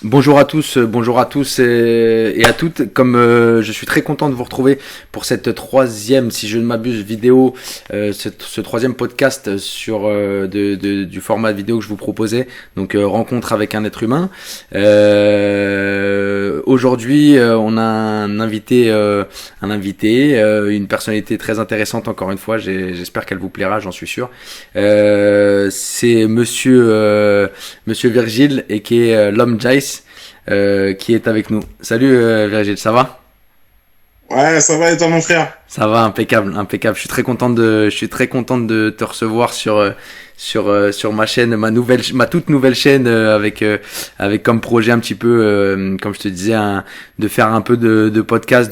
Bonjour à tous et à toutes. Comme je suis très content de vous retrouver pour cette troisième, si je ne m'abuse, vidéo, ce troisième podcast sur du format vidéo que je vous proposais. Donc rencontre avec un être humain. Aujourd'hui, on a une personnalité très intéressante. Encore une fois, j'espère qu'elle vous plaira, j'en suis sûr. C'est Monsieur Virgile et qui est l'homme Jace. Qui est avec nous. Salut Virgile, ça va? Ouais, ça va et toi mon frère? Ça va, impeccable, impeccable. Je suis très content de te recevoir sur ma chaîne, ma toute nouvelle chaîne avec comme projet un petit peu, comme je te disais, de faire un peu de podcast,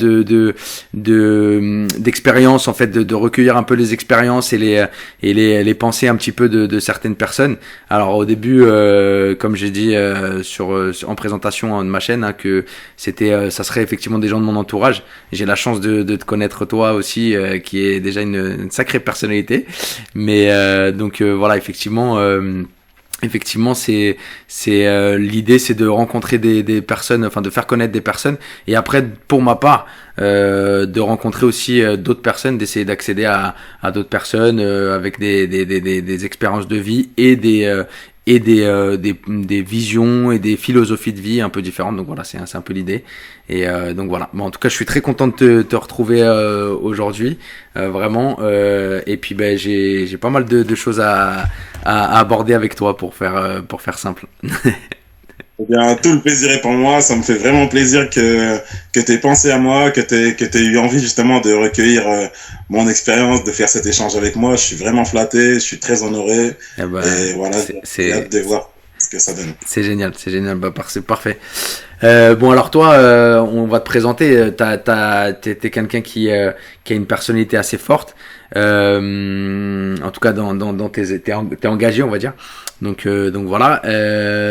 d'expérience en fait, de recueillir un peu les expériences et les pensées un petit peu de certaines personnes. Alors au début, comme j'ai dit en présentation de ma chaîne, hein, que ça serait effectivement des gens de mon entourage. J'ai la chance de te connaître toi aussi, qui est déjà une sacrée personnalité. Mais donc voilà, effectivement c'est l'idée, c'est de rencontrer des personnes, enfin de faire connaître des personnes, et après pour ma part de rencontrer aussi d'autres personnes, d'essayer d'accéder à d'autres personnes avec des expériences de vie et des visions et des philosophies de vie un peu différentes. Donc voilà, c'est un peu l'idée. Et donc voilà. Bon, en tout cas, je suis très content de te retrouver aujourd'hui, vraiment. Et puis ben j'ai pas mal de choses à aborder avec toi pour faire simple. Eh bien, tout le plaisir est pour moi. Ça me fait vraiment plaisir que tu aies pensé à moi, que tu aies eu envie justement de recueillir mon expérience, de faire cet échange avec moi. Je suis vraiment flatté, je suis très honoré. Eh ben, Et voilà, j'ai hâte de voir ce que ça donne. c'est génial, c'est génial. Bah, c'est parfait. Bon, alors toi, on va te présenter. T'es quelqu'un qui a une personnalité assez forte. En tout cas, t'es engagé, on va dire. Donc voilà.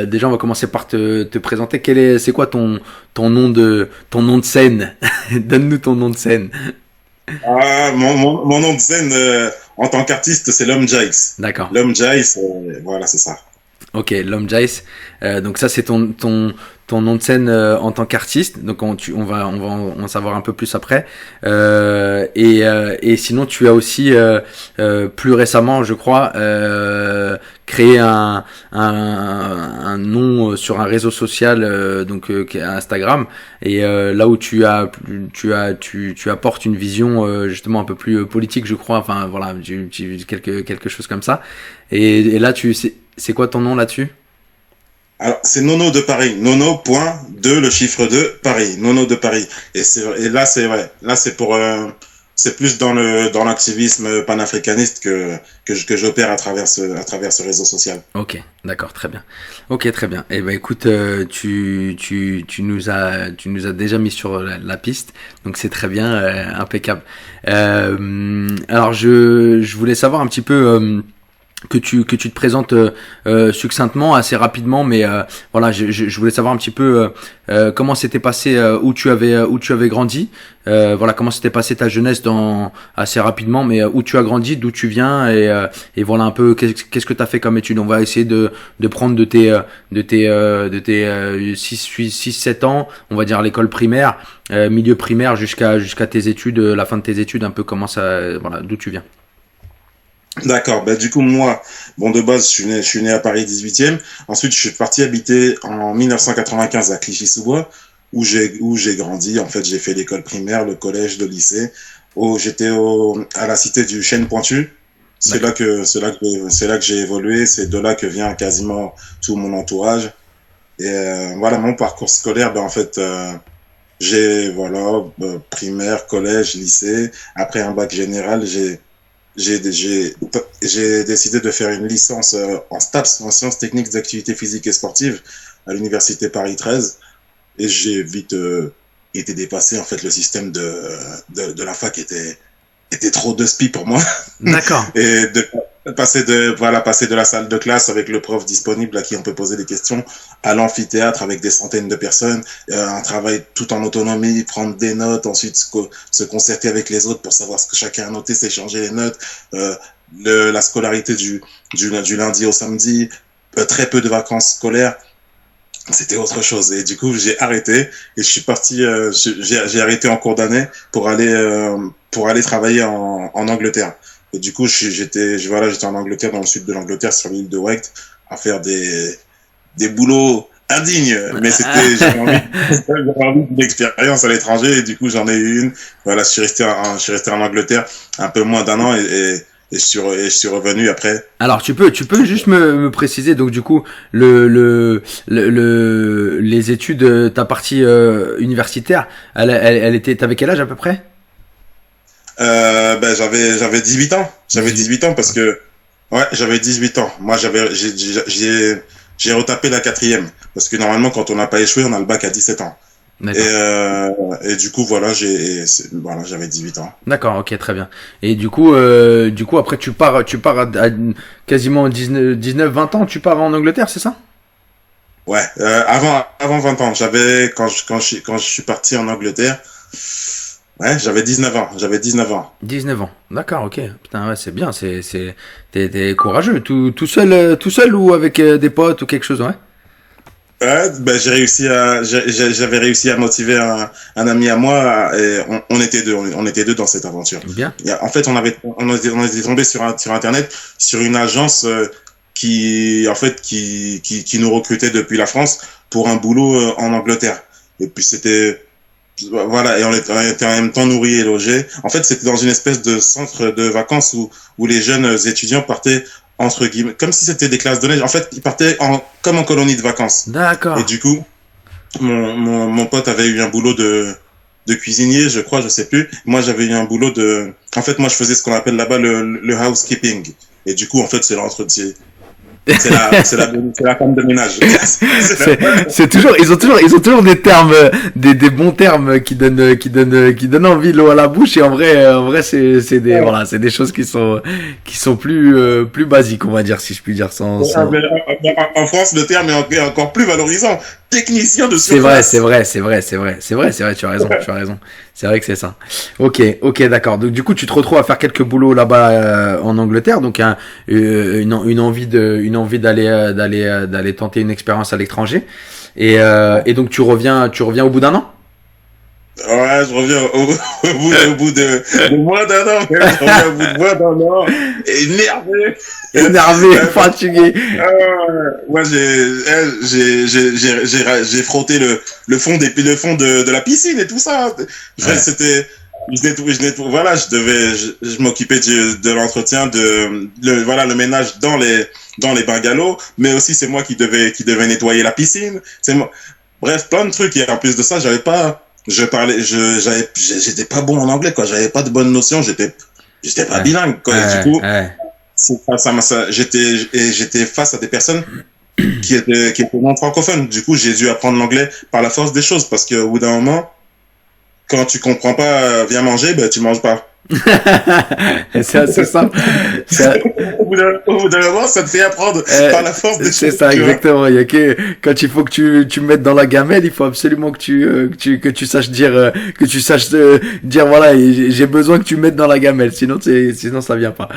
Déjà, on va commencer par te présenter. C'est quoi ton nom de scène? Donne-nous ton nom de scène. Ah, mon nom de scène en tant qu'artiste, c'est l'homme Jace. D'accord. L'homme Jace, voilà, c'est ça. Ok, l'homme Jace. Donc ça, c'est ton nom de scène en tant qu'artiste. Donc on va en savoir un peu plus après. Et sinon, tu as aussi plus récemment, je crois, créé un nom sur un réseau social, qui est Instagram. Et là où tu apportes une vision justement un peu plus politique, je crois. Enfin voilà, quelque chose comme ça. Et là, c'est quoi ton nom là-dessus? Alors, c'est Nono de Paris. Nono, point, 2, le chiffre 2, Paris. Nono de Paris. Et là, c'est vrai. Là, c'est plus dans l'activisme panafricaniste que j'opère à travers ce réseau social. Ok, d'accord, très bien. Ok, très bien. Eh ben, écoute, tu nous as déjà mis sur la piste, donc c'est très bien, impeccable. Alors, je voulais savoir un petit peu, que tu te présentes succinctement, assez rapidement, mais voilà, je voulais savoir un petit peu comment s'était passé, où tu avais grandi, voilà, comment s'était passé ta jeunesse assez rapidement, mais où tu as grandi, d'où tu viens, et voilà un peu qu'est-ce que tu as fait comme études. On va essayer de prendre de tes 6 7 ans, on va dire l'école primaire, milieu primaire jusqu'à tes études, la fin de tes études, un peu comment ça, voilà, d'où tu viens. D'accord. Ben, du coup, moi, bon, de base, je suis né à Paris 18e. Ensuite, je suis parti habiter en 1995 à Clichy-sous-Bois, où j'ai grandi. En fait, j'ai fait l'école primaire, le collège, le lycée. À la cité du Chêne Pointu. C'est là que j'ai évolué. C'est de là que vient quasiment tout mon entourage. Et voilà, mon parcours scolaire, ben, en fait, primaire, collège, lycée. Après un bac général, j'ai décidé de faire une licence en STAPS, en sciences techniques d'activité physique et sportive, à l'université Paris 13. Et j'ai vite été dépassé. En fait, le système de la fac était trop de spi pour moi. D'accord. Et passer de la salle de classe avec le prof disponible à qui on peut poser des questions à l'amphithéâtre avec des centaines de personnes, un travail tout en autonomie, prendre des notes, ensuite se concerter avec les autres pour savoir ce que chacun a noté, s'échanger les notes, la scolarité du lundi au samedi, très peu de vacances scolaires. c'était autre chose. Et du coup, j'ai arrêté et je suis parti. J'ai arrêté en cours d'année pour aller travailler en Angleterre. Et du coup, j'étais en Angleterre, dans le sud de l'Angleterre, sur l'île de Wight, à faire des boulots indignes. Mais j'avais envie d'une expérience à l'étranger et du coup, j'en ai eu une. Voilà, je suis resté en Angleterre un peu moins d'un an et je suis revenu après. Alors tu peux juste me préciser donc du coup les études ta partie universitaire elle était t'avais quel âge à peu près? J'avais 18 ans. J'avais 18 ans parce que ouais, j'avais 18 ans. Moi, j'ai retapé la quatrième parce que normalement, quand on n'a pas échoué, on a le bac à 17 ans. D'accord. Et du coup, voilà, j'avais 18 ans. D'accord, ok, très bien. Et du coup après tu pars à quasiment 19 20 ans, tu pars en Angleterre, c'est ça? Ouais, avant 20 ans, quand je suis parti en Angleterre, ouais, j'avais 19 ans. J'avais 19 ans. 19 ans. D'accord, ok. Putain, ouais, c'est bien, t'es courageux, tout seul ou avec des potes ou quelque chose, ouais. Ouais, ben j'avais réussi à motiver un ami à moi et on était deux dans cette aventure. Bien. En fait, on était tombé sur Internet sur une agence qui nous recrutait depuis la France pour un boulot en Angleterre. Et puis voilà, et on était en même temps nourris et logés. En fait, c'était dans une espèce de centre de vacances où les jeunes étudiants partaient entre guillemets, comme si c'était des classes de neige. En fait, ils partaient comme en colonie de vacances. Et D'accord. du coup, mon pote avait eu un boulot de cuisinier, je crois, je sais plus. Moi, j'avais eu un boulot en fait, moi, je faisais ce qu'on appelle là-bas le housekeeping. Et du coup, en fait, c'est l'entretien. C'est la femme de ménage. C'est toujours, ils ont toujours des termes, des bons termes qui donnent envie l'eau à la bouche et en vrai, voilà, c'est des choses qui sont plus basiques, on va dire, si je puis dire sans... En France, le terme est encore plus valorisant. Technicien de C'est vrai, surface. c'est vrai, tu as raison. C'est vrai que c'est ça. Ok, d'accord. Donc du coup, tu te retrouves à faire quelques boulots là-bas en Angleterre, donc une envie d'aller tenter une expérience à l'étranger. Et donc tu reviens au bout d'un an. Ouais, je reviens au bout de moins d'un an. Je reviens au bout de moins d'un an. Énervé. Énervé, fatigué. Moi, j'ai frotté le fond de la piscine et tout ça. Ouais. C'était, voilà, je m'occupais de l'entretien voilà, le ménage dans les bungalows, mais aussi c'est moi qui devais nettoyer la piscine. C'est moi. Bref, plein de trucs. Et en plus de ça, j'étais pas bon en anglais, quoi. J'avais pas de bonnes notions. J'étais pas bilingue, quoi. Et du coup, j'étais face à des personnes qui étaient non francophones. Du coup, j'ai dû apprendre l'anglais par la force des choses parce qu'au bout d'un moment, quand tu comprends pas, viens manger, ben, tu manges pas. C'est assez simple. Au bout d'un moment, ça te fait apprendre par la force des choses. C'est ça, exactement. Il y a que, quand il faut que tu me mettes dans la gamelle, il faut absolument que tu saches dire, dire, voilà, j'ai besoin que tu me mettes dans la gamelle. Sinon ça vient pas.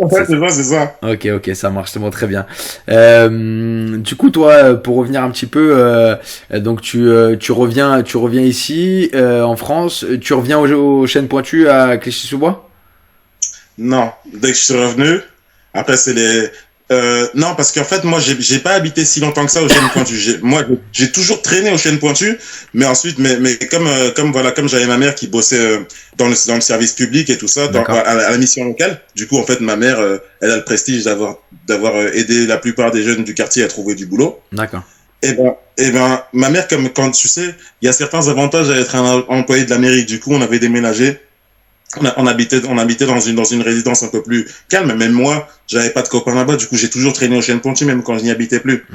En fait, c'est ça. Ok, ça marche, c'est bon, très bien. Du coup, toi, pour revenir un petit peu, donc tu reviens ici en France, tu reviens aux Chênes Pointues à Clichy-sous-Bois? Non, dès que je suis revenu, après non, parce qu'en fait, moi, j'ai pas habité si longtemps que ça aux Chênes Pointues. J'ai toujours traîné aux Chênes Pointues, mais ensuite, mais comme j'avais ma mère qui bossait dans le service public et tout ça, à la mission locale. Du coup, en fait, ma mère, elle a le prestige d'avoir aidé la plupart des jeunes du quartier à trouver du boulot. D'accord. Et ben, ma mère, comme quand tu sais, il y a certains avantages à être un employé de la mairie. Du coup, on avait déménagé. On habitait dans une résidence un peu plus calme. Même moi, j'avais pas de copains là-bas. Du coup, j'ai toujours traîné aux Chênes Pointues, même quand je n'y habitais plus.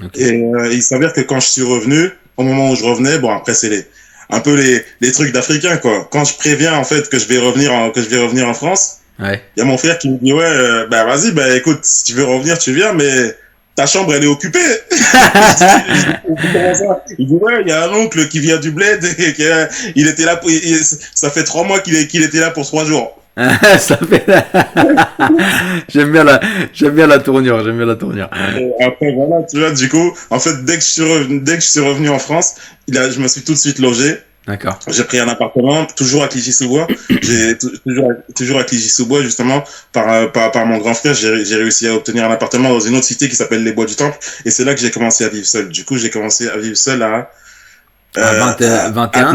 Okay. Et il s'avère que quand je suis revenu, au moment où je revenais, bon après c'est un peu les trucs d'Africains, quoi. Quand je préviens en fait que je vais revenir en France, ouais. Il y a mon frère qui me dit ouais, bah vas-y, bah écoute, si tu veux revenir, tu viens, mais ta chambre, elle est occupée. Comment ça? Il dit, ouais, il y a un oncle qui vient du bled et il était là, ça fait 3 mois qu'il était là pour 3 jours. Ça fait... j'aime bien la tournure, j'aime bien la tournure. Et après, voilà, tu vois, du coup, en fait, dès que je suis revenu en France, je me suis tout de suite logé. D'accord. J'ai pris un appartement, toujours à Clichy-sous-Bois. Toujours à Clichy-sous-Bois, justement, par mon grand frère, j'ai réussi à obtenir un appartement dans une autre cité qui s'appelle les Bois du Temple. Et c'est là que j'ai commencé à vivre seul. Du coup, j'ai commencé à vivre seul à 21.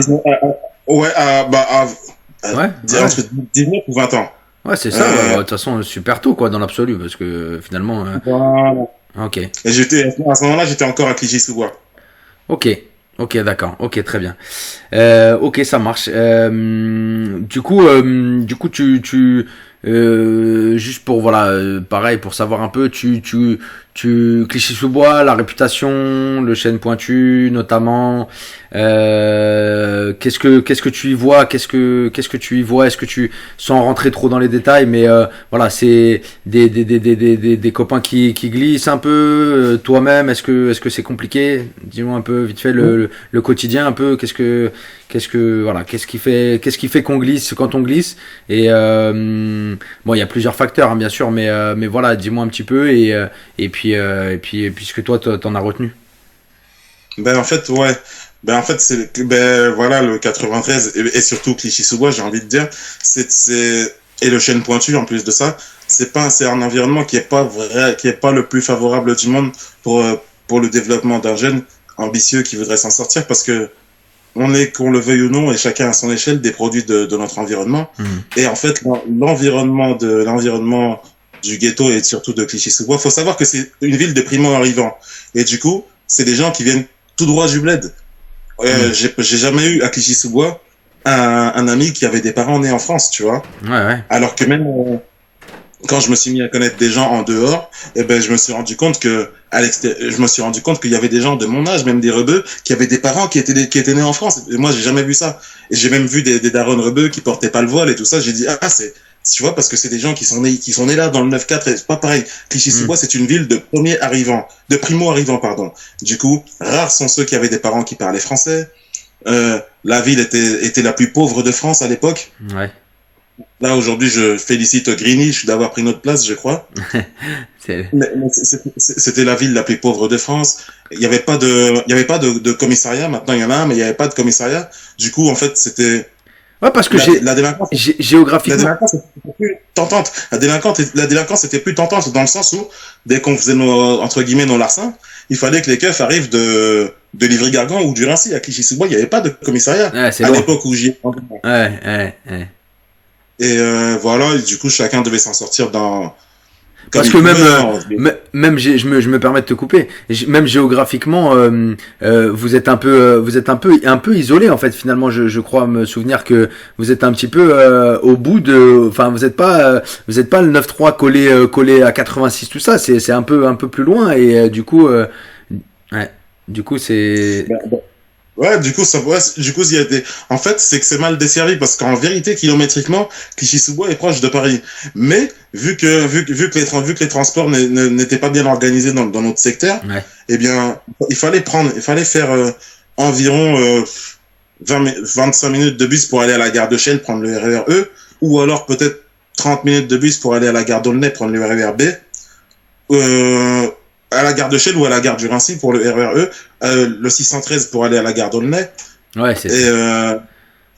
Ouais, Ouais. entre 19 ou 20 ans. Ouais, c'est ça. De toute façon, super tôt, quoi, dans l'absolu, parce que finalement. Voilà. Ok. Et à ce moment-là, j'étais encore à Clichy-sous-Bois. Ok. Ok, d'accord. Ok, très bien. Ok, ça marche. Du coup, juste pour voilà, pareil, pour savoir un peu, Clichy-sous-Bois, la réputation, le chêne pointu, notamment. Qu'est-ce que tu y vois? Qu'est-ce que tu y vois? Est-ce que sans rentrer trop dans les détails, mais voilà, c'est des copains qui glissent un peu. Toi-même, est-ce que c'est compliqué? Dis-moi un peu vite fait le quotidien un peu. Qu'est-ce qui fait qu'on glisse quand on glisse? Et bon, il y a plusieurs facteurs, hein, bien sûr, mais voilà, dis-moi un petit peu et puis ce que toi t'en as retenu. Ben, en fait, ouais. Ben, en fait, voilà, le 93 et surtout Clichy-sous-Bois, j'ai envie de dire, et le chêne pointu, en plus de ça, c'est un environnement qui est pas vrai, qui est pas le plus favorable du monde pour le développement d'un jeune ambitieux qui voudrait s'en sortir parce que on est, qu'on le veuille ou non, et chacun à son échelle, des produits de notre environnement. Et en fait, l'environnement du ghetto et surtout de Clichy-sous-Bois, faut savoir que c'est une ville de primo-arrivants. Et du coup, c'est des gens qui viennent tout droit du bled. J'ai jamais eu à Clichy-sous-Bois un ami qui avait des parents nés en France, tu vois. Ouais. Alors que même quand je me suis mis à connaître des gens en dehors, eh ben je me suis rendu compte qu'il y avait des gens de mon âge, même des rebeux, qui avaient des parents qui étaient nés en France. Et moi, j'ai jamais vu ça. Et j'ai même vu des darons rebeux qui portaient pas le voile et tout ça. J'ai dit tu vois, parce que c'est des gens qui sont nés là dans le 9-4 et c'est pas pareil. Clichy-sous-Bois, c'est une ville de primo-arrivants, pardon. Du coup, rares sont ceux qui avaient des parents qui parlaient français. La ville était la plus pauvre de France à l'époque. Ouais. Là, aujourd'hui, je félicite Greenwich d'avoir pris notre place, je crois. C'était la ville la plus pauvre de France. Il n'y avait pas de commissariat. Maintenant, il y en a un, mais il n'y avait pas de commissariat. Du coup, en fait, c'était... Ouais, parce que la délinquance, géographiquement. La délinquance était plus tentante. La délinquance était plus tentante dans le sens où, dès qu'on faisait entre guillemets, nos larcins, il fallait que les keufs arrivent de Livry-Gargan ou du Rincy. À Clichy-sous-Bois, il n'y avait pas de commissariat. Ouais, à l'époque où j'y ai. Ouais. Et voilà, et du coup, chacun devait s'en sortir dans... Parce que même je me permets de te couper. Même géographiquement, vous êtes un peu isolé en fait. Finalement, je crois me souvenir que vous êtes un petit peu au bout de. Enfin, vous êtes pas le 9-3 collé à 86 tout ça. C'est un peu plus loin et du coup c'est. Ouais, du coup, il y a en fait, c'est que c'est mal desservi parce qu'en vérité, kilométriquement, Clichy-sous-Bois est proche de Paris. Mais, vu que les transports n'étaient pas bien organisés dans notre secteur, eh bien, il fallait faire, environ, 25 minutes de bus pour aller à la gare de Chelles, prendre le RER E, ou alors peut-être 30 minutes de bus pour aller à la gare d'Aulnay, prendre le RER B. À la gare de Chelles ou à la gare du Rincy pour le RER E, le 613 pour aller à la gare d'Aulnay. Ouais, c'est ça.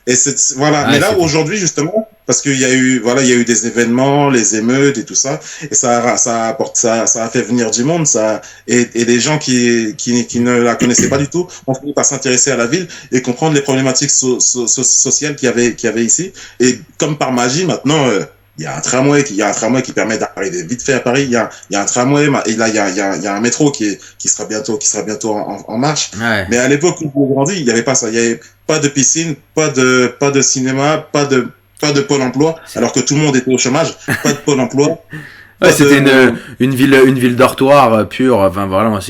Et voilà. Ouais, mais là, aujourd'hui, justement, parce qu'il y a eu des événements, les émeutes et tout ça, et ça a fait venir du monde, et les gens qui ne la connaissaient pas du tout ont fini par s'intéresser à la ville et comprendre les problématiques sociales qu'il y avait ici. Et comme par magie, maintenant, il y a un tramway qui permet d'arriver vite fait à Paris. Il y a un tramway, et là, il y a un métro qui sera bientôt en marche. Ouais. Mais à l'époque où j'ai grandi, il n'y avait pas ça. Il y avait pas de piscine, pas de cinéma, pas de pôle emploi, alors que tout le monde était au chômage. Pas de pôle emploi. Ouais, c'était une ville dortoir pure. Enfin, vraiment,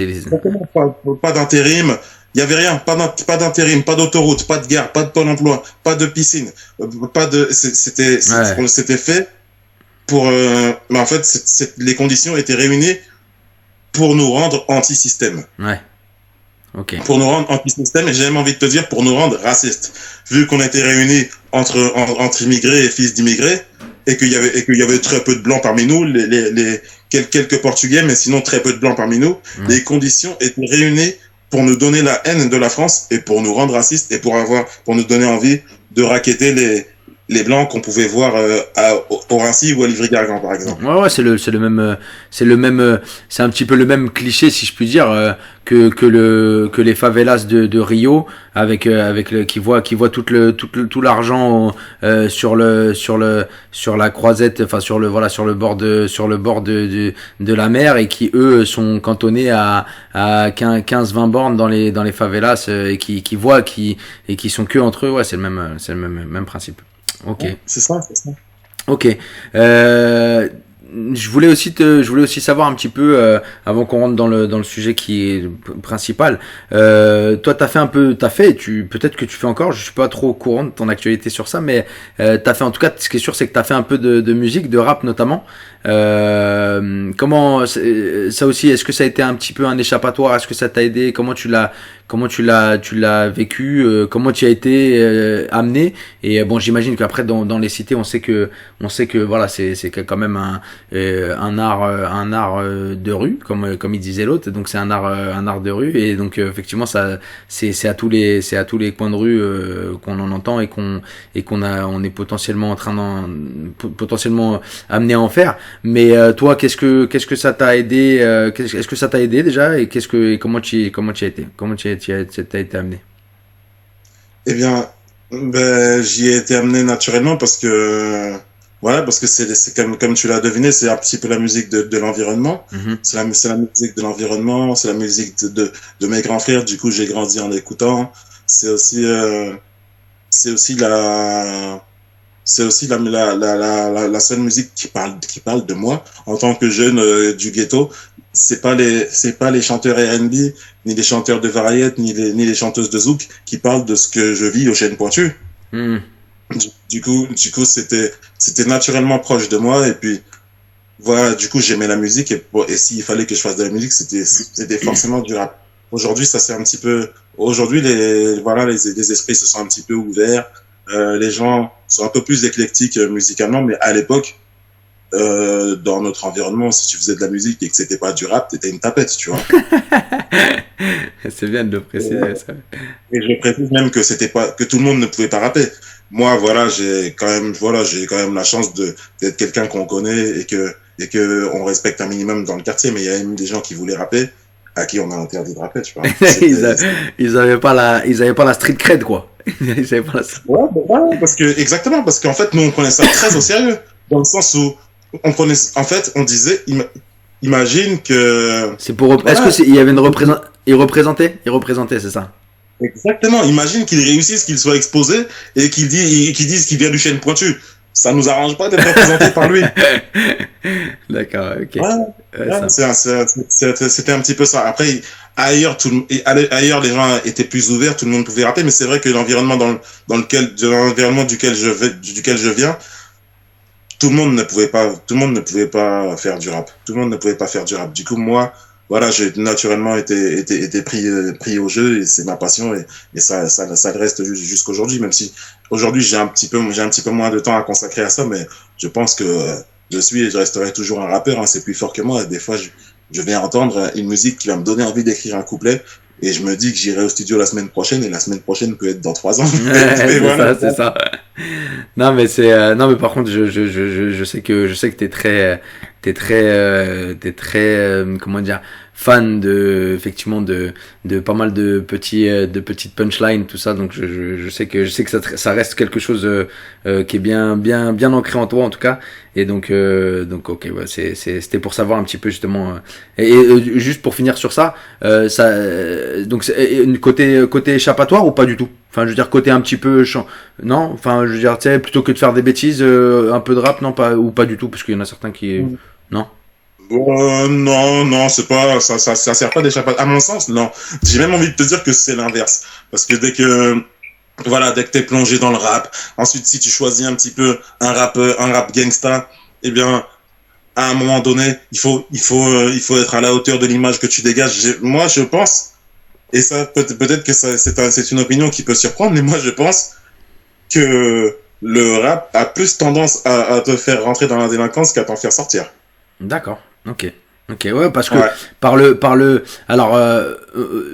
pas d'intérim. Il y avait rien, pas d'intérim, pas d'autoroute, pas de gare, pas de pôle emploi, pas de piscine, c'était fait pour, mais en fait, les conditions étaient réunies pour nous rendre anti-système. Ouais. Ok. Pour nous rendre anti-système, et j'ai même envie de te dire pour nous rendre racistes. Vu qu'on était réunis entre immigrés et fils d'immigrés, et qu'il y avait très peu de blancs parmi nous, quelques Portugais, mais sinon très peu de blancs parmi nous, les conditions étaient réunies pour nous donner la haine de la France et pour nous rendre racistes et pour nous donner envie de racketter les blancs qu'on pouvait voir au Rincy ou à Livry-Gargan, par exemple. Ouais, c'est le même, c'est un petit peu le même cliché, si je puis dire, que les favelas de Rio, avec qui voit tout l'argent sur la croisette, enfin sur le bord de la mer, et qui eux sont cantonnés à 15-20 bornes dans les favelas, et qui sont que entre eux. Ouais, c'est le même principe. Ok. Ouais, c'est ça. Ok. Je voulais savoir un petit peu, avant qu'on rentre dans le sujet qui est principal. Toi, peut-être que tu fais encore. Je suis pas trop au courant de ton actualité sur ça, mais t'as fait, en tout cas, ce qui est sûr, c'est que t'as fait un peu de musique, de rap notamment. Comment ça aussi, est-ce que ça a été un petit peu un échappatoire? Est-ce que ça t'a aidé? Comment tu l'as vécu? Comment tu as été amené? Et bon, j'imagine qu'après dans les cités, on sait que voilà, c'est quand même un art de rue, comme il disait l'autre. Donc c'est un art de rue, et donc effectivement ça c'est à tous les coins de rue qu'on en entend, et qu'on est potentiellement potentiellement amené à en faire. Mais toi, qu'est-ce que ça t'a aidé? Est-ce que ça t'a aidé déjà, et comment tu as été? Comment t'as été amené? Eh bien, j'y ai été amené naturellement parce que c'est comme tu l'as deviné, c'est un petit peu la musique de l'environnement. Mm-hmm. C'est la musique de l'environnement, c'est la musique de mes grands frères. Du coup, j'ai grandi en écoutant. C'est aussi c'est aussi la seule musique qui parle de moi en tant que jeune du ghetto. C'est pas les chanteurs R&B, ni les chanteurs de variété, ni les chanteuses de zouk qui parlent de ce que je vis au Chêne Pointu. Mm. Du coup, c'était naturellement proche de moi, et puis voilà, du coup, j'aimais la musique, et s'il fallait que je fasse de la musique, c'était forcément du rap. Aujourd'hui, ça c'est un petit peu, aujourd'hui, les esprits se sont un petit peu ouverts, les gens sont un peu plus éclectiques musicalement, mais à l'époque, dans notre environnement, si tu faisais de la musique et que c'était pas du rap, t'étais une tapette, tu vois. C'est bien de le préciser, ça. Et je précise même que tout le monde ne pouvait pas rapper. Moi, voilà, j'ai quand même la chance d'être quelqu'un qu'on connaît et que on respecte un minimum dans le quartier, mais il y a même des gens qui voulaient rapper, à qui on a interdit de rapper, tu vois. Ils avaient pas la street cred, quoi. Ils avaient pas la... Ouais, parce qu'en fait, nous, on prenait ça très au sérieux, dans le sens où on disait, imagine que... C'est pour, voilà. Est-ce que il y avait il représentait, c'est ça? Exactement. Imagine qu'il réussisse, qu'il soit exposé et qu'il dise qu'il vient du Chêne Pointu. Ça nous arrange pas d'être représenté par lui. D'accord, ok. C'était un petit peu ça. Après, ailleurs, les gens étaient plus ouverts, tout le monde pouvait rapper, mais c'est vrai que l'environnement duquel je viens, tout le monde ne pouvait pas faire du rap. Tout le monde ne pouvait pas faire du rap. Du coup, moi, voilà, j'ai naturellement été pris au jeu, et c'est ma passion, et ça le reste jusqu'aujourd'hui, même si aujourd'hui j'ai un petit peu moins de temps à consacrer à ça, mais je pense que je resterai toujours un rappeur, hein, c'est plus fort que moi. Et des fois, je viens entendre une musique qui va me donner envie d'écrire un couplet, et je me dis que j'irai au studio la semaine prochaine, et la semaine prochaine peut être dans 3 ans. C'est ça. Non, mais par contre, je sais que t'es très, comment dire, fan effectivement de pas mal de petites punchlines, tout ça. Donc je sais que ça reste quelque chose qui est bien ancré en toi, en tout cas. Et donc ok, ouais, c'était pour savoir un petit peu justement. Et juste pour finir sur ça, donc côté échappatoire ou pas du tout? Enfin, je veux dire, côté un petit peu non, enfin, je veux dire, tu sais, plutôt que de faire des bêtises, un peu de rap, non, pas du tout, parce qu'il y en a certains qui non. Non, c'est pas ça sert pas d'échappatoire. À mon sens, non. J'ai même envie de te dire que c'est l'inverse, parce que dès que t'es plongé dans le rap, ensuite si tu choisis un petit peu un rap gangsta, eh bien à un moment donné, il faut être à la hauteur de l'image que tu dégages. Moi, je pense, et ça peut-être que c'est une opinion qui peut surprendre, mais moi, je pense que le rap a plus tendance à te faire rentrer dans la délinquance qu'à t'en faire sortir. D'accord. Ok. Ok, ouais, parce que Ouais. alors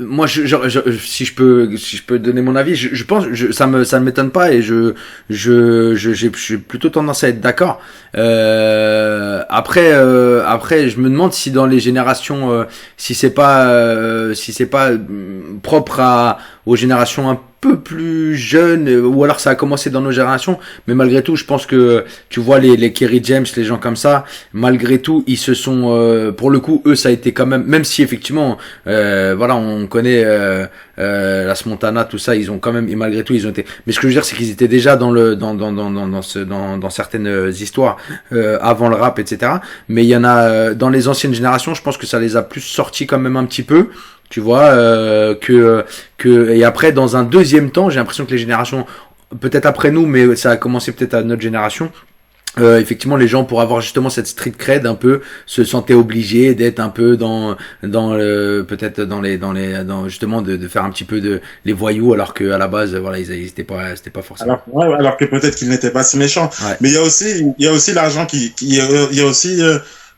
moi, si je peux donner mon avis, je pense, ça ne m'étonne pas et je suis plutôt tendance à être d'accord. Après, je me demande si dans les générations, si c'est pas propre aux générations un peu plus jeunes, ou alors ça a commencé dans nos générations, mais malgré tout, je pense que tu vois les Kerry James, les gens comme ça, malgré tout, ils se sont, pour le coup, eux, ça a été quand même, même si effectivement, voilà, on connaît la Montana, tout ça, ils ont quand même, et malgré tout, ils ont été. Mais ce que je veux dire, c'est qu'ils étaient déjà dans certaines histoires avant le rap, etc. Mais il y en a dans les anciennes générations, je pense que ça les a plus sortis quand même un petit peu. Tu vois et après dans un deuxième temps, j'ai l'impression que les générations peut-être après nous, mais ça a commencé peut-être à notre génération. Effectivement, les gens pour avoir justement cette street cred un peu se sentaient obligés d'être un peu peut-être dans justement de faire un petit peu de les voyous alors que à la base voilà ils étaient pas c'était pas forcément. Alors que peut-être qu'il n'était pas si méchant. Ouais. Mais il y a aussi l'argent il y a aussi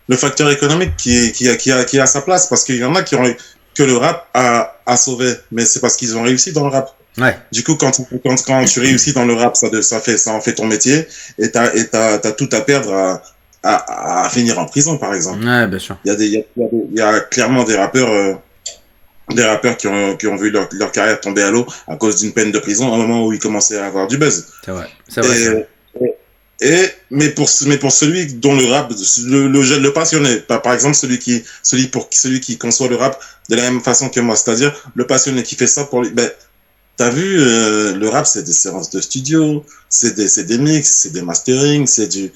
le facteur économique qui a sa place parce qu'il y en a que le rap a sauvé, mais c'est parce qu'ils ont réussi dans le rap. Ouais. Du coup, quand tu réussis dans le rap, ça en fait ton métier et t'as tout à perdre à finir en prison, par exemple. Ouais, bien sûr. Il y a clairement des rappeurs qui ont vu leur carrière tomber à l'eau à cause d'une peine de prison au moment où ils commençaient à avoir du buzz. C'est vrai. C'est vrai. Mais pour celui dont le rap, le passionné, par exemple celui qui conçoit le rap de la même façon que moi, c'est-à-dire le passionné qui fait ça pour lui, ben, t'as vu, le rap, c'est des séances de studio, c'est des mix, c'est des mastering, c'est des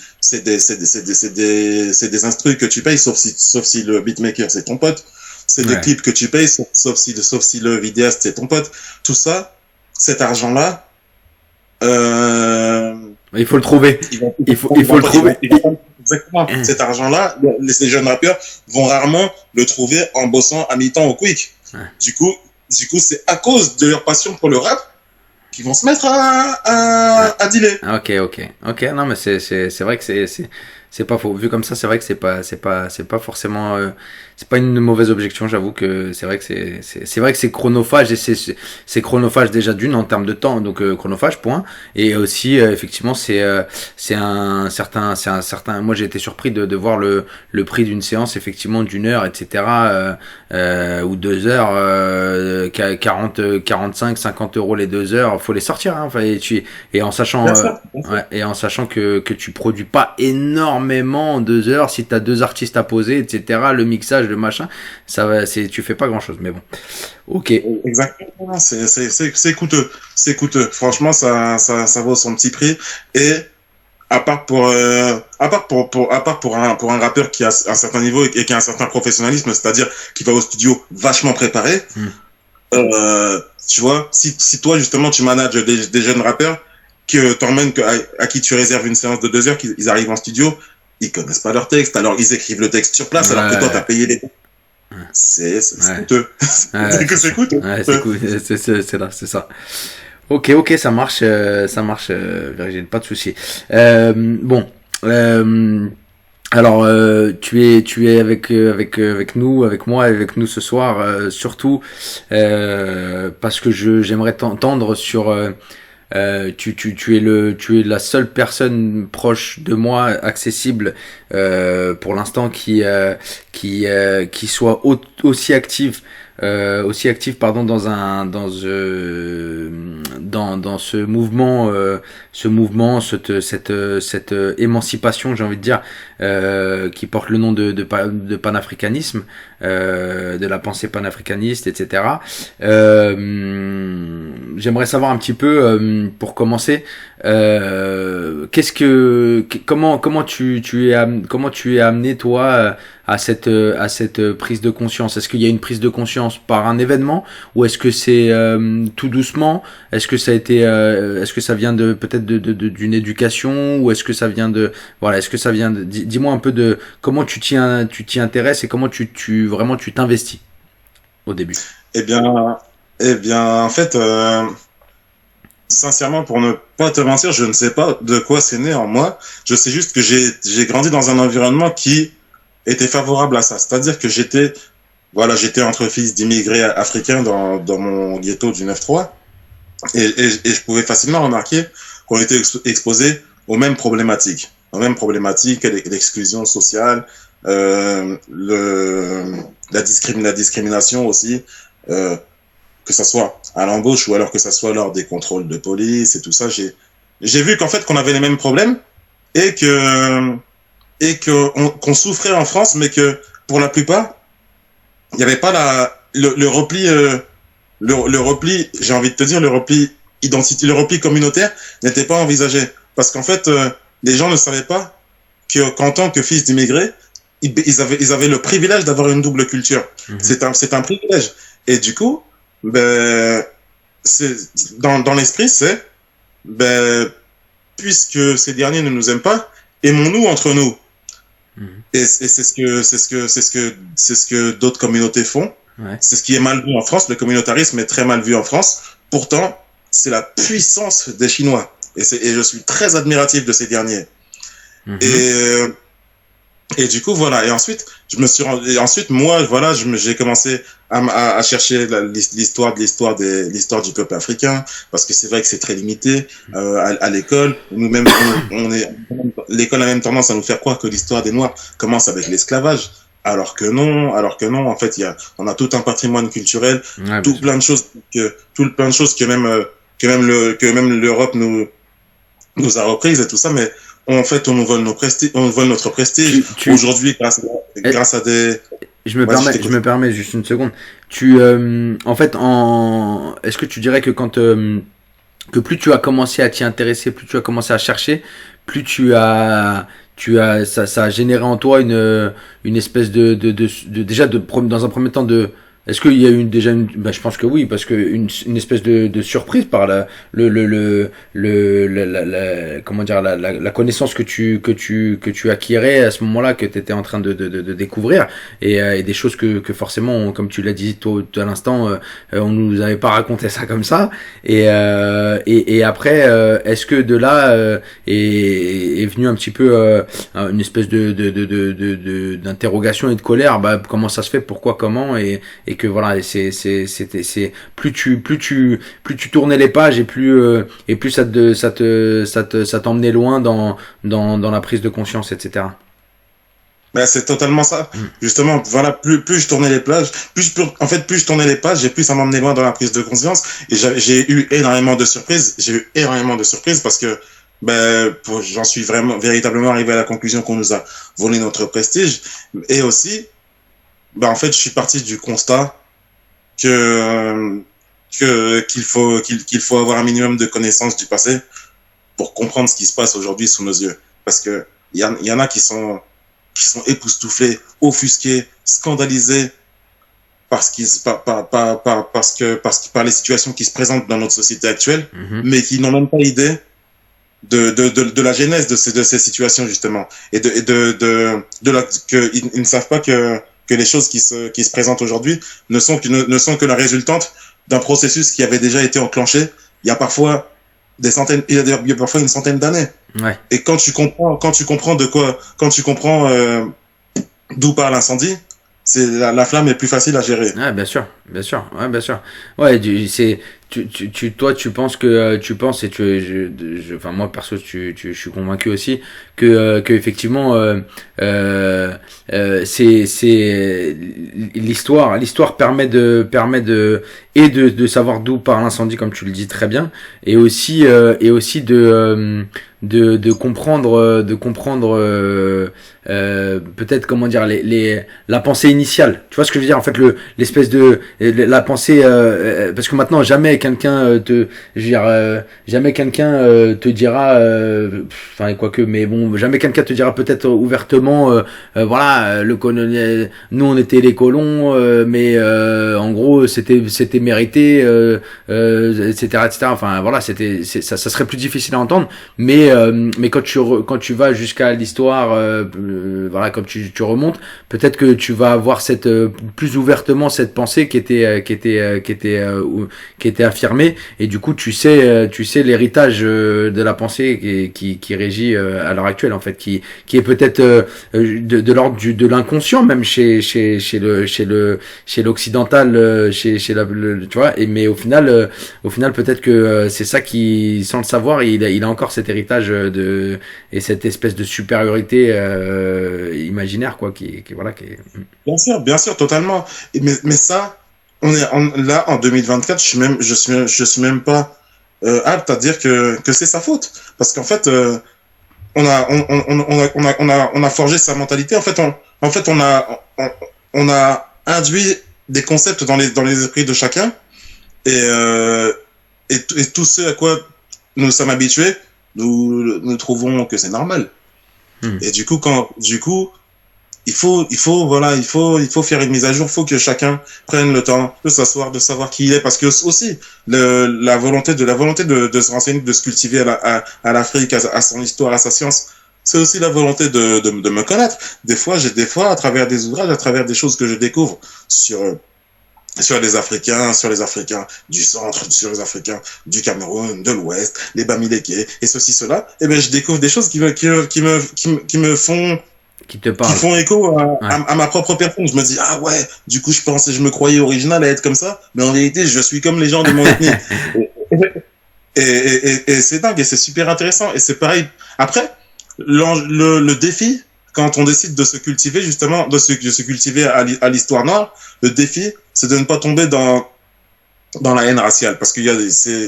instrus que tu payes, sauf si le beatmaker c'est ton pote, c'est des clips que tu payes, sauf si le vidéaste c'est ton pote. Tout ça, cet argent-là, Il faut le trouver. Il faut le trouver. Exactement. Cet argent-là, les jeunes rappeurs vont rarement le trouver en bossant à mi-temps au Quick. Du coup, c'est à cause de leur passion pour le rap qu'ils vont se mettre à dealer. Ok. Non, mais c'est vrai que c'est pas faux. Vu comme ça, c'est vrai que c'est pas forcément, c'est pas une mauvaise objection. J'avoue que c'est vrai que c'est vrai que c'est chronophage et c'est chronophage déjà d'une en termes de temps, donc chronophage point. Et aussi effectivement c'est un certain. Moi j'ai été surpris de voir le prix d'une séance effectivement d'une heure, etc. Ou 2 heures, 45, 50 euros les 2 heures. Faut les sortir. Hein, enfin, et en sachant et en sachant que tu produis pas énormément en 2 heures, si t'as deux artistes à poser, etc. Le mixage, le machin, ça va, tu fais pas grand chose, mais bon. Ok. Exactement. C'est coûteux. C'est coûteux. Franchement, ça vaut son petit prix. Et à part pour un rappeur qui a un certain niveau et qui a un certain professionnalisme, c'est-à-dire qui va au studio vachement préparé, tu vois, si toi justement tu manages des jeunes rappeurs que t'emmènes à qui tu réserves une séance de 2 heures, qu'ils arrivent en studio, ils connaissent pas leur texte, alors ils écrivent le texte sur place, alors que toi t'as payé les. C'est coûteux. C'est coûteux. C'est ça. Ok, ça marche, Virginie, pas de souci. Bon, alors tu es avec nous, avec moi, avec nous ce soir, surtout parce que j'aimerais t'entendre sur tu es la seule personne proche de moi accessible pour l'instant qui soit aussi active pardon dans ce mouvement cette émancipation, j'ai envie de dire, qui porte le nom de panafricanisme, de la pensée panafricaniste, etc. j'aimerais savoir un petit peu pour commencer, comment tu es amené toi à cette prise de conscience. Est-ce qu'il y a une prise de conscience par un événement ou est-ce que c'est tout doucement? Est-ce que ça a été, est-ce que ça vient de peut-être d'une éducation ou est-ce que ça vient de, voilà, est-ce que ça vient de, dis-moi un peu de comment tu t'y intéresses et comment vraiment tu t'investis au début. Eh bien, en fait, sincèrement, pour ne pas te mentir, je ne sais pas de quoi c'est né en moi. Je sais juste que j'ai grandi dans un environnement qui était favorable à ça. C'est-à-dire que j'étais entre fils d'immigrés africains dans mon ghetto du 9-3 et je pouvais facilement remarquer qu'on était exposé aux mêmes problématiques. L'exclusion sociale, la discrimination aussi, que ça soit à l'embauche ou alors que ça soit lors des contrôles de police et tout ça. J'ai vu qu'en fait qu'on avait les mêmes problèmes et qu'on souffrait en France, mais que pour la plupart, il n'y avait pas le repli, le repli, j'ai envie de te dire, le repli identité, le repli communautaire n'était pas envisagé. Parce qu'en fait, les gens ne savaient pas qu'en tant que fils d'immigrés, ils avaient le privilège d'avoir une double culture. Mmh. C'est un privilège. Et du coup, dans l'esprit, puisque ces derniers ne nous aiment pas, aimons-nous entre nous. Mmh. Et c'est ce que d'autres communautés font. Ouais. C'est ce qui est mal vu en France. Le communautarisme est très mal vu en France. Pourtant, c'est la puissance des Chinois. Et je suis très admiratif de ces derniers. Mmh. Et du coup, voilà. Et ensuite, moi, voilà, j'ai commencé à chercher l'histoire du peuple africain, parce que c'est vrai que c'est très limité, à l'école. Nous-mêmes, l'école a même tendance à nous faire croire que l'histoire des Noirs commence avec l'esclavage. Alors que non, en fait, on a tout un patrimoine culturel, ouais, plein de choses que même l'Europe nous a reprises et tout ça, mais en fait, on nous vole notre prestige. Aujourd'hui, grâce à des... Je me permets juste une seconde. Est-ce que tu dirais que que plus tu as commencé à t'y intéresser, plus tu as commencé à chercher, plus ça a généré en toi une espèce déjà dans un premier temps est-ce qu'il y a eu je pense que oui, parce que une espèce de surprise par comment dire, la connaissance que tu acquérais à ce moment-là, que tu étais en train de découvrir, et des choses que forcément, comme tu l'as dit tout à l'instant, on nous avait pas raconté ça comme ça, et après, est-ce que de là est venu un petit peu une espèce d'interrogation et de colère, comment ça se fait, pourquoi, comment, et que voilà, c'était plus tu tournais les pages et plus ça t'emmenait loin dans la prise de conscience, etc. C'est totalement ça. Justement, voilà, plus je tournais les pages, plus je tournais les pages, et plus ça m'emmenait loin dans la prise de conscience. Et j'ai eu énormément de surprises. Parce que j'en suis véritablement arrivé à la conclusion qu'on nous a volé notre prestige. Et aussi, en fait, je suis parti du constat qu'il faut avoir un minimum de connaissances du passé pour comprendre ce qui se passe aujourd'hui sous nos yeux. Parce que il y en a qui sont époustouflés, offusqués, scandalisés par les situations qui se présentent dans notre société actuelle, mais qui n'ont même pas idée de la genèse de ces situations, justement, et ils ne savent pas que les choses qui se présentent aujourd'hui ne sont que la résultante d'un processus qui avait déjà été enclenché il y a parfois une centaine d'années. Ouais. Et quand tu comprends d'où part l'incendie, la flamme est plus facile à gérer. Ah, bien sûr. Ouais, bien sûr. Ouais, toi, tu penses et enfin, moi, perso, je suis convaincu aussi que effectivement, c'est l'histoire permet de savoir d'où part l'incendie, comme tu le dis très bien, et aussi de comprendre peut-être, comment dire, la pensée initiale. Tu vois ce que je veux dire, en fait, l'espèce de la pensée, parce que maintenant jamais jamais quelqu'un je veux dire, jamais quelqu'un te dira, enfin quoique, mais bon, jamais quelqu'un te dira peut-être ouvertement, voilà, le colonial, nous on était les colons, mais en gros c'était mérité, etc., etc. Enfin voilà, ça serait plus difficile à entendre, mais quand tu vas jusqu'à l'histoire, voilà, quand tu remontes, peut-être que tu vas avoir cette plus ouvertement cette pensée qui était affirmée, et du coup tu sais l'héritage de la pensée qui régit à l'heure actuelle, en fait, qui est peut-être de l'ordre de l'inconscient, même chez l'occidental, tu vois, mais au final peut-être que c'est ça qui, sans le savoir, il a encore cet héritage et cette espèce de supériorité imaginaire, quoi, qui voilà, qui est... Bien sûr, totalement. Mais ça, là en 2024, je suis même pas apte à dire que c'est sa faute, parce qu'en fait, on a forgé sa mentalité. En fait, on a induit des concepts dans les esprits de chacun, et tout ce à quoi nous sommes habitués, nous trouvons que c'est normal. Et du coup, il faut faire une mise à jour. Il faut que chacun prenne le temps de s'asseoir, de savoir qui il est, parce que aussi la volonté de se renseigner, de se cultiver à l'Afrique, à son histoire, à sa science. C'est aussi la volonté de me connaître. Des fois, à travers des ouvrages, à travers des choses que je découvre sur les Africains du centre, sur les Africains du Cameroun, de l'Ouest, les Bamileke, et ceci, cela, et ben, je découvre des choses qui me font, qui te qui parle. font écho Ouais. à ma propre personne. Je me dis, ah ouais, du coup, je me croyais original à être comme ça, mais en réalité, je suis comme les gens de mon ethnie. Et c'est dingue, et c'est super intéressant, et c'est pareil. Après, le défi, quand on décide de se cultiver, justement, de se cultiver à l'histoire noire, le défi, c'est de ne pas tomber dans la haine raciale, parce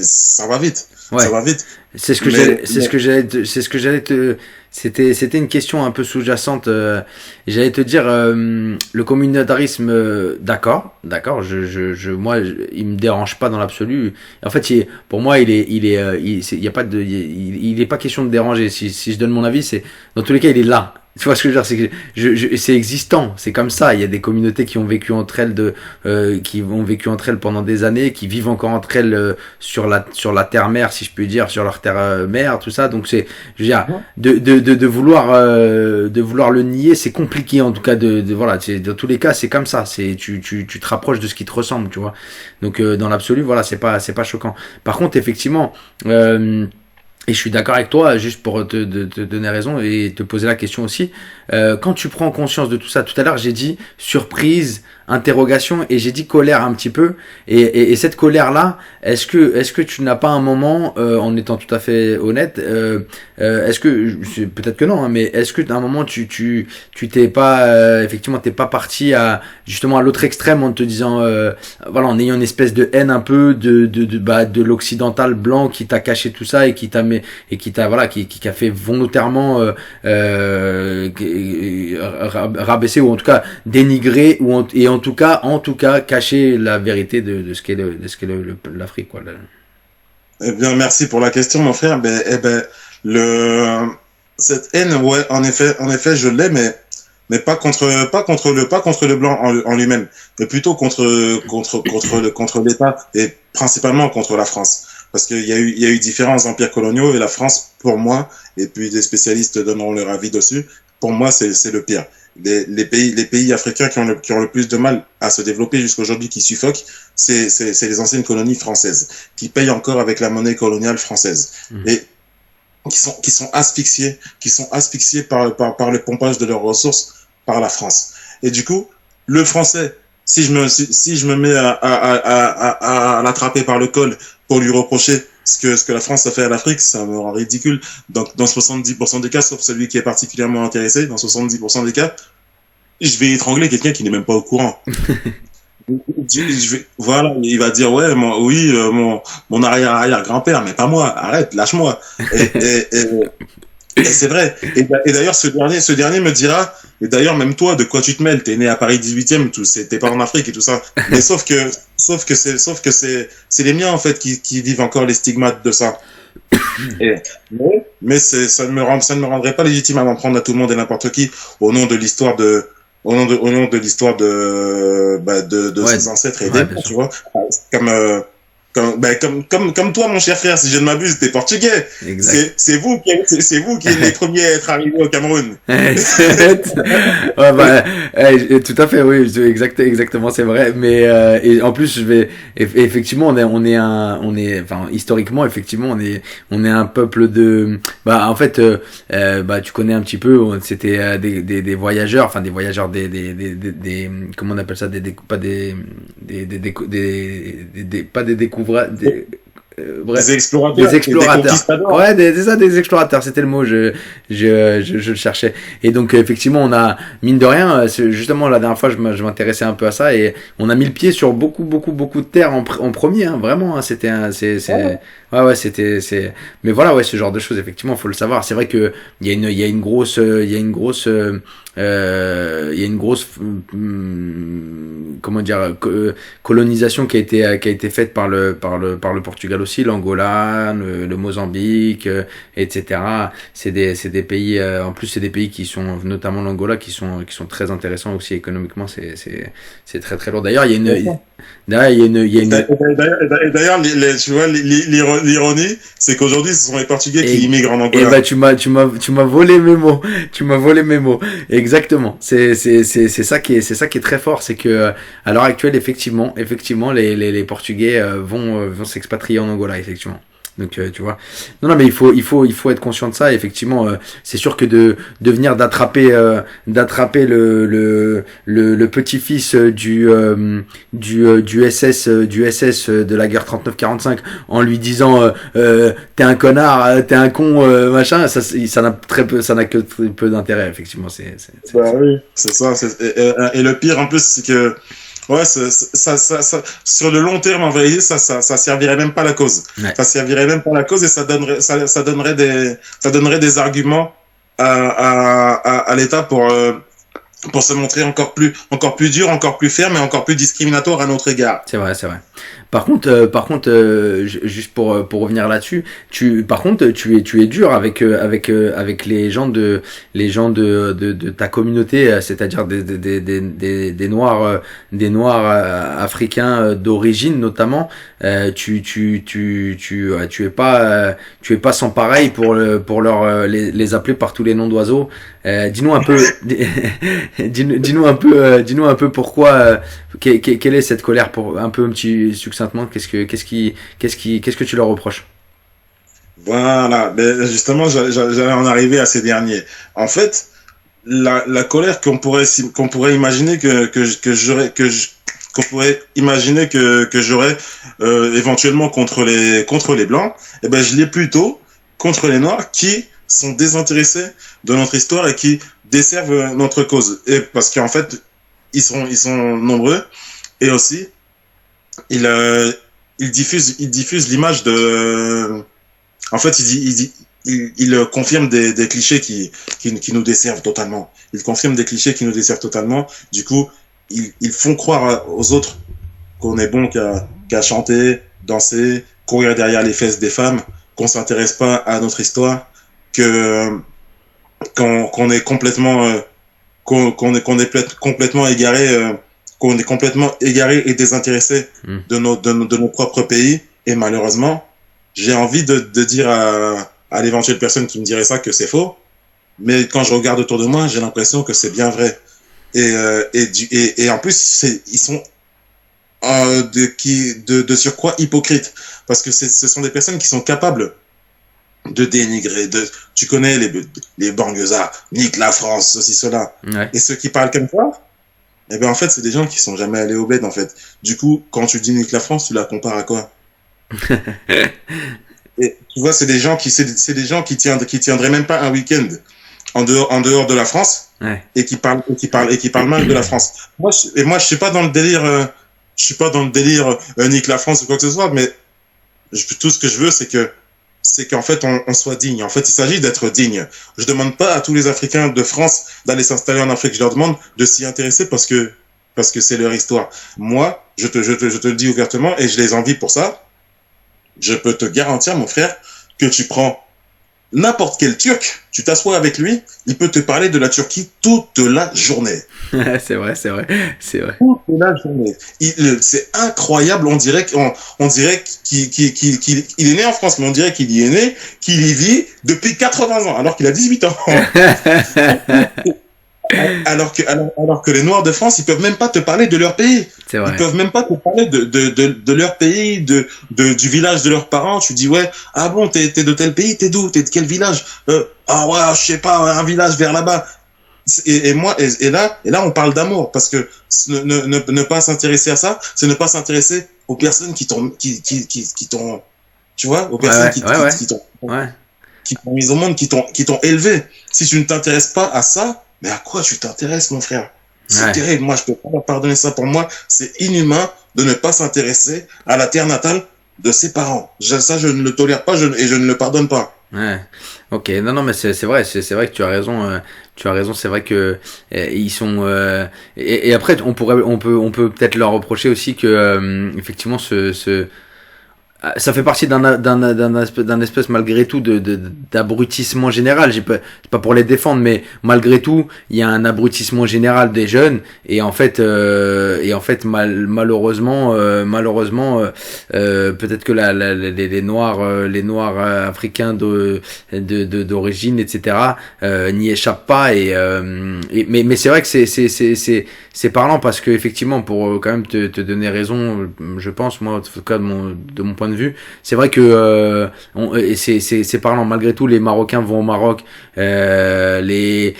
ça va vite. Ouais. Ça va vite. C'est ce que j'allais te, c'était une question un peu sous-jacente. J'allais te dire, le communautarisme, d'accord, il me dérange pas dans l'absolu. En fait, pour moi, il y a pas de, il est pas question de déranger. Si je donne mon avis, c'est, dans tous les cas, il est là. Tu vois ce que je veux dire, c'est que c'est existant, c'est comme ça. Il y a des communautés qui ont vécu entre elles pendant des années, qui vivent encore entre elles sur la terre mère, si je puis dire, sur leur terre mère, tout ça. Donc c'est, je veux dire, de vouloir le nier, c'est compliqué, en tout cas. Voilà, dans tous les cas, c'est comme ça. Tu te rapproches de ce qui te ressemble, tu vois. Donc dans l'absolu, voilà, c'est pas choquant. Par contre, effectivement. Et je suis d'accord avec toi, juste pour te donner raison et te poser la question aussi. Quand tu prends conscience de tout ça, tout à l'heure j'ai dit surprise, interrogation, et j'ai dit colère un petit peu. Et cette colère-là, est-ce que tu n'as pas un moment, en étant tout à fait honnête, est-ce que, peut-être que non, hein, mais est-ce que à un moment tu t'es pas, effectivement t'es pas parti justement à l'autre extrême en te disant, voilà, en ayant une espèce de haine un peu de l'occidental blanc qui t'a caché tout ça et qui t'a voilà, qui a fait volontairement rabaisser, ou en tout cas dénigrer, et en tout cas cacher la vérité de ce qu'est l'Afrique, quoi. Eh bien, merci pour la question, mon frère. Cette haine, ouais, en effet, je l'ai, mais pas contre le blanc en lui-même, mais plutôt contre l'État, et principalement contre la France. Parce qu'il y a eu différents empires coloniaux, et la France, pour moi, et puis des spécialistes donneront leur avis dessus, pour moi, c'est le pire. Les pays africains qui ont le plus de mal à se développer jusqu'aujourd'hui, qui suffoquent, c'est les anciennes colonies françaises, qui payent encore avec la monnaie coloniale française. Et qui sont asphyxiés par le pompage de leurs ressources par la France. Et du coup, le français, si je me mets à l'attraper par le col pour lui reprocher ce que la France a fait à l'Afrique, ça me rend ridicule. Donc, dans 70% des cas, sauf celui qui est particulièrement intéressé, dans 70% des cas, je vais étrangler quelqu'un qui n'est même pas au courant. Voilà, il va dire, ouais, mon arrière-grand-père, mais pas moi, arrête, lâche-moi. Et c'est vrai. Et d'ailleurs, ce dernier me dira, et d'ailleurs, même toi, de quoi tu te mêles? T'es né à Paris 18e, t'es pas en Afrique et tout ça. Mais c'est les miens, en fait, qui vivent encore les stigmates de ça. Et, mais ça ne me rendrait pas légitime à m'en prendre à tout le monde et n'importe qui au nom de l'histoire au nom de l'histoire de Ouais, ses ancêtres et ouais, des bien sûr. tu vois. Comme, comme toi, mon cher frère, si je ne m'abuse, t'es portugais. Exact. C'est vous qui êtes les premiers à être arrivés au Cameroun. Ouais, bah, tout à fait, oui, exactement, c'est vrai. Mais et en plus, effectivement, on est, enfin, historiquement, effectivement, on est un peuple de, bah, en fait, bah, tu connais un petit peu, c'était des voyageurs, enfin, des voyageurs, comment on appelle ça, pas pas des découvreurs, bref, Des explorateurs des et des explorateurs. conquistadors. Ouais, des explorateurs, c'était le mot, je le cherchais. Et donc, effectivement, on a, mine de rien, justement, la dernière fois, je m'intéressais un peu à ça, et on a mis le pied sur beaucoup de terres en premier, hein, vraiment, hein, c'était ouais, mais voilà, ouais, ce genre de choses, effectivement, faut le savoir. C'est vrai que il y a une grosse, comment dire, colonisation qui a été faite par le Portugal aussi, l'Angola, le Mozambique, etc. C'est des pays, en plus c'est des pays qui sont, notamment l'Angola, qui sont très intéressants aussi économiquement. C'est très très lourd. D'ailleurs, il y a une, D'ailleurs, tu vois, l'ironie, c'est qu'aujourd'hui, ce sont les Portugais qui et, immigrent en et Angola. bah tu m'as volé mes mots. Tu m'as volé mes mots. Exactement. C'est ça qui est très fort, c'est que à l'heure actuelle effectivement les Portugais vont s'expatrier en Angola effectivement. Donc tu vois. Non mais il faut être conscient de ça. Effectivement, c'est sûr que de venir d'attraper le petit-fils du SS de la guerre 39-45 en lui disant t'es un connard, t'es un con, machin, ça n'a ça n'a que très peu d'intérêt effectivement. Bah oui, c'est ça. Et le pire en plus, c'est que ouais, sur le long terme, en vérité, ça servirait même pas la cause. Ouais. Ça servirait même pas la cause et ça donnerait des arguments à l'État pour se montrer encore plus dur, encore plus ferme et encore plus discriminatoire à notre égard. C'est vrai, c'est vrai. Par contre, juste pour revenir là-dessus, par contre, tu es dur avec les gens de ta communauté, c'est-à-dire des noirs africains d'origine notamment. Tu es pas sans pareil pour les appeler par tous les noms d'oiseaux. Dis-nous un peu, dis-nous un peu pourquoi, quelle est cette colère pour un petit succinctement, qu'est-ce que tu leur reproches? Voilà, ben justement, j'allais en arriver à ces derniers. En fait, la colère qu'on pourrait imaginer qu'on pourrait imaginer que j'aurais éventuellement contre les blancs, eh ben je l'ai plutôt contre les noirs qui sont désintéressés de notre histoire et qui desservent notre cause. Et parce qu'en fait, ils sont nombreux et aussi ils ils diffusent l'image de en fait, il confirme des clichés qui nous desservent totalement. Il confirme des clichés qui nous desservent totalement. Du coup, ils font croire aux autres qu'on est bon qu'à chanter, danser, courir derrière les fesses des femmes, qu'on s'intéresse pas à notre histoire, qu'on est complètement qu'on est complètement égaré, qu'on est complètement égaré et désintéressé de nos propres pays. Et malheureusement, j'ai envie de dire à l'éventuelle personne qui me dirait ça que c'est faux, mais quand je regarde autour de moi, j'ai l'impression que c'est bien vrai. Et en plus, ils sont de surcroît hypocrites, parce que ce sont des personnes qui sont capables de dénigrer, tu connais les banlieusards, nique la France, ceci, cela. Ouais. Et ceux qui parlent comme ça, eh ben en fait, c'est des gens qui sont jamais allés au bled, en fait. Du coup, quand tu dis nique la France, tu la compares à quoi? Et tu vois, c'est des gens qui tiendraient même pas un week-end en dehors de la France, Ouais. et qui parlent mal de la France. Moi, je suis pas dans le délire, nique la France ou quoi que ce soit, mais tout ce que je veux, c'est que c'est qu'en fait, on soit digne. En fait, il s'agit d'être digne. Je demande pas à tous les Africains de France d'aller s'installer en Afrique. Je leur demande de s'y intéresser parce que c'est leur histoire. Moi, je te le dis ouvertement et je les envie pour ça. Je peux te garantir, mon frère, que tu prends n'importe quel Turc, tu t'assois avec lui, il peut te parler de la Turquie toute la journée. C'est vrai, c'est vrai, c'est vrai. Toute la journée. C'est incroyable, on dirait qu'il est né en France, mais on dirait qu'il y est né, qu'il y vit depuis 80 ans, alors qu'il a 18 ans. Alors que les Noirs de France, ils peuvent même pas te parler de leur pays. C'est vrai. Ils peuvent même pas te parler de leur pays, du village de leurs parents. Tu dis, ouais, ah bon, t'es de tel pays, t'es d'où, t'es de quel village? Ah ouais, je sais pas, un village vers là-bas. Et là, on parle d'amour, parce que ne pas s'intéresser à ça, c'est ne pas s'intéresser aux personnes qui t'ont, tu vois, aux personnes qui t'ont mis au monde, qui t'ont élevé. Si tu ne t'intéresses pas à ça, mais à quoi tu t'intéresses, mon frère? C'est terrible. Moi, je peux pas leur pardonner ça. Pour moi, c'est inhumain de ne pas s'intéresser à la terre natale de ses parents. Ça, je ne le tolère pas et je ne le pardonne pas. Ouais. Ok. Non, mais c'est vrai. C'est vrai que tu as raison. Tu as raison. C'est vrai que ils sont. Et après, on peut peut-être leur reprocher aussi que effectivement ça fait partie d'un espèce malgré tout d'abrutissement général. C'est pas pour les défendre, mais malgré tout, il y a un abrutissement général des jeunes et en fait malheureusement peut-être que les noirs africains d'origine, etc. N'y échappent pas mais c'est vrai que c'est parlant parce que effectivement pour quand même te donner raison, je pense moi en tout cas de mon point de vue, c'est vrai que c'est parlant. Malgré tout, les Marocains vont au Maroc, les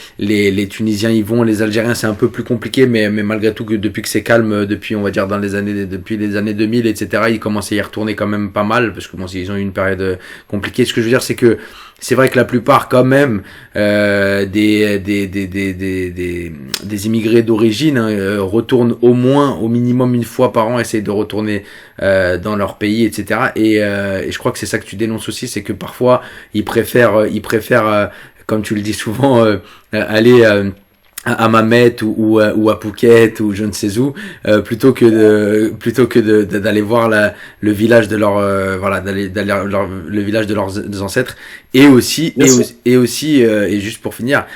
Tunisiens y vont, les Algériens c'est un peu plus compliqué, mais malgré tout que depuis que c'est calme, depuis on va dire depuis les années 2000, etc. Ils commencent à y retourner quand même pas mal parce que bon, ils ont eu une période compliquée. Ce que je veux dire, c'est que c'est vrai que la plupart quand même des immigrés d'origine retournent au minimum une fois par an, essayent de retourner dans leur pays, etc. Et je crois que c'est ça que tu dénonces aussi, c'est que parfois ils préfèrent comme tu le dis souvent aller à Mamet ou à Phuket ou je ne sais où plutôt que d'aller voir le village de leur le village de leurs ancêtres et juste pour finir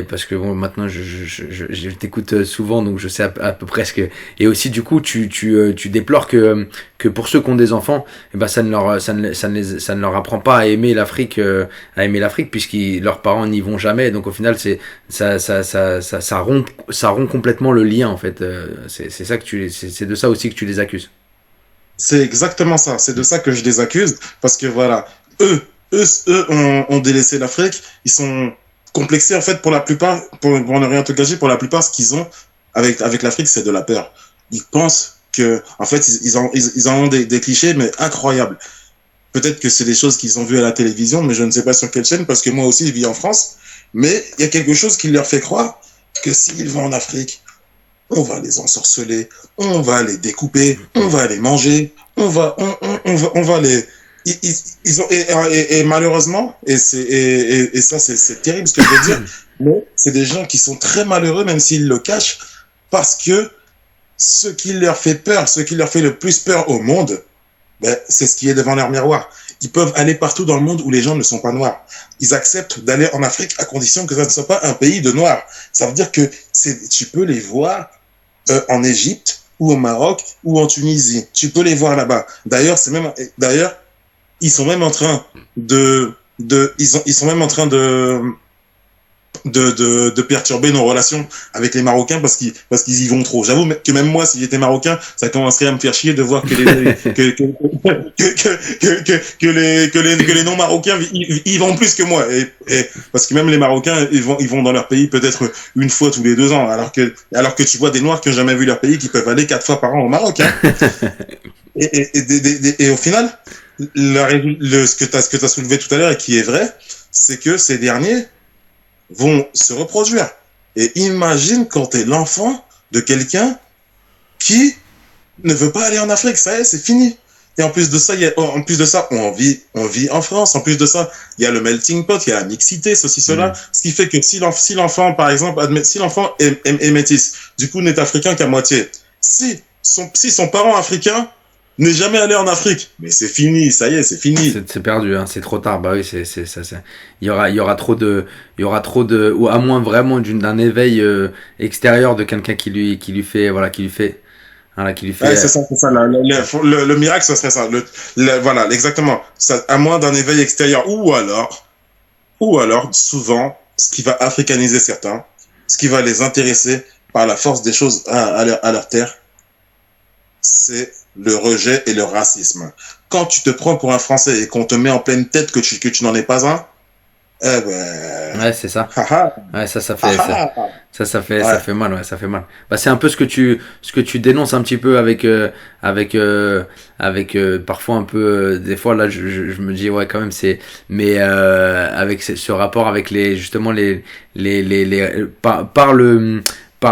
parce que bon maintenant je t'écoute souvent donc je sais à peu près ce que et aussi du coup tu déplores que pour ceux qui ont des enfants ça ne leur apprend pas à aimer l'Afrique puisque leurs parents n'y vont jamais donc au final ça rompt complètement le lien en fait c'est ça que c'est de ça aussi que tu les accuses. C'est exactement ça, c'est de ça que je les accuse parce que voilà, eux ont délaissé l'Afrique, ils sont complexés en fait pour la plupart, pour ne rien te cacher, pour la plupart ce qu'ils ont avec l'Afrique c'est de la peur. Ils pensent que en fait ils en ont des clichés mais incroyables. Peut-être que c'est des choses qu'ils ont vues à la télévision mais je ne sais pas sur quelle chaîne parce que moi aussi je vis en France, mais il y a quelque chose qui leur fait croire que s'ils vont en Afrique, on va les ensorceler, on va les découper, on va les manger, on va les ils ont et malheureusement et ça c'est terrible ce que je veux dire, mais c'est des gens qui sont très malheureux même s'ils le cachent parce que ce qui leur fait peur, ce qui leur fait le plus peur au monde, c'est ce qui est devant leur miroir. Ils peuvent aller partout dans le monde où les gens ne sont pas noirs. Ils acceptent d'aller en Afrique à condition que ça ne soit pas un pays de noirs. Ça veut dire que tu peux les voir en Égypte ou au Maroc ou en Tunisie. Tu peux les voir là-bas. D'ailleurs, ils sont même en train ils sont même en train de perturber nos relations avec les Marocains parce qu'ils y vont trop. J'avoue que même moi, si j'étais Marocain, ça commencerait à me faire chier de voir que les non-Marocains ils vont plus que moi. Et parce que même les Marocains, ils vont dans leur pays peut-être une fois tous les 2 ans, alors que tu vois des Noirs qui n'ont jamais vu leur pays qui peuvent aller 4 fois par an au Maroc. Hein. et au final, ce que t'as soulevé tout à l'heure et qui est vrai, c'est que ces derniers vont se reproduire. Et imagine quand t'es l'enfant de quelqu'un qui ne veut pas aller en Afrique, ça y est, c'est fini. Et en plus de ça, en plus de ça, on vit en France. En plus de ça, il y a le melting pot, il y a la mixité, ceci, cela. Ce qui fait que si l'enfant, par exemple, si l'enfant est métis, du coup, n'est africain qu'à moitié. Si son parent africain n'est jamais allé en Afrique, mais c'est fini, ça y est, c'est fini. C'est perdu, hein, c'est trop tard. Bah oui, il y aura trop de, ou à moins vraiment d'un éveil extérieur de quelqu'un qui lui fait, voilà, qui lui fait. Ouais, c'est ça, c'est ça. Le miracle, ce serait ça. Voilà, exactement. Ça, à moins d'un éveil extérieur, ou alors, souvent, ce qui va africaniser certains, ce qui va les intéresser par la force des choses à leur terre, c'est le rejet et le racisme. Quand tu te prends pour un Français et qu'on te met en pleine tête que tu n'en es pas un, eh ben... Ouais, c'est ça. Ouais, ça fait, Ouais. ça fait mal, ouais, ça fait mal. Bah, c'est un peu ce que tu dénonces un petit peu avec parfois un peu, des fois là, je me dis, ouais, quand même, mais, avec ce rapport avec justement par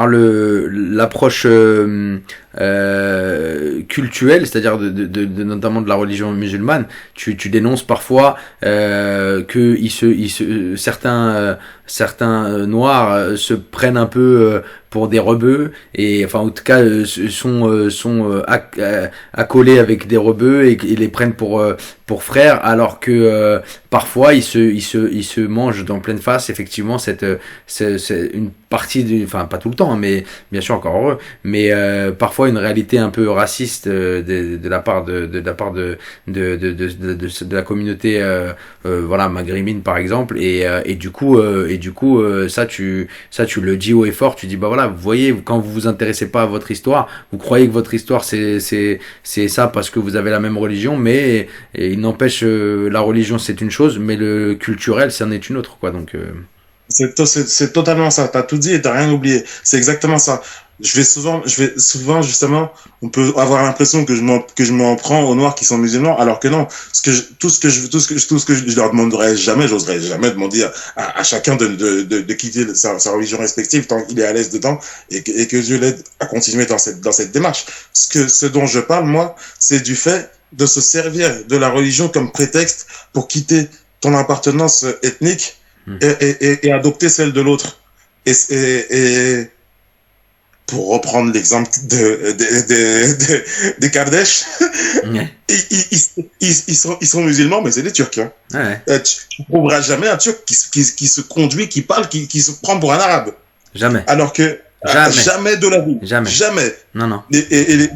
l'approche cultuelle, c'est-à-dire notamment de la religion musulmane, tu dénonces parfois que certains noirs se prennent un peu pour des rebeux, et enfin en tout cas sont accolés avec des rebeux, et les prennent pour frères, alors que parfois ils se mangent dans pleine face effectivement c'est une partie enfin pas tout le temps, hein, mais bien sûr, encore heureux, mais parfois une réalité un peu raciste de la part de la communauté voilà, maghrébine par exemple, et du coup ça tu le dis haut et fort, tu dis bah voilà, vous voyez, quand vous vous intéressez pas à votre histoire, vous croyez que votre histoire c'est ça parce que vous avez la même religion, mais il n'empêche, la religion c'est une chose, mais le culturel c'en est une autre, quoi. Donc C'est totalement ça. T'as tout dit et t'as rien oublié. C'est exactement ça. Je vais souvent, justement, on peut avoir l'impression que je m'en prends aux Noirs qui sont musulmans, alors que non. Tout ce que je leur demanderais jamais, j'oserais jamais demander à chacun de quitter sa religion respective tant qu'il est à l'aise dedans, et que Dieu l'aide à continuer dans cette démarche. Ce dont je parle, moi, c'est du fait de se servir de la religion comme prétexte pour quitter ton appartenance ethnique et adopter celle de l'autre. Et pour reprendre l'exemple des Kardashian, ouais. ils sont musulmans, mais c'est des Turcs. Hein. Ouais. Tu ne trouveras jamais un Turc qui se conduit, qui parle, qui se prend pour un Arabe. Jamais. Alors que jamais de la vie. Jamais. Non. Et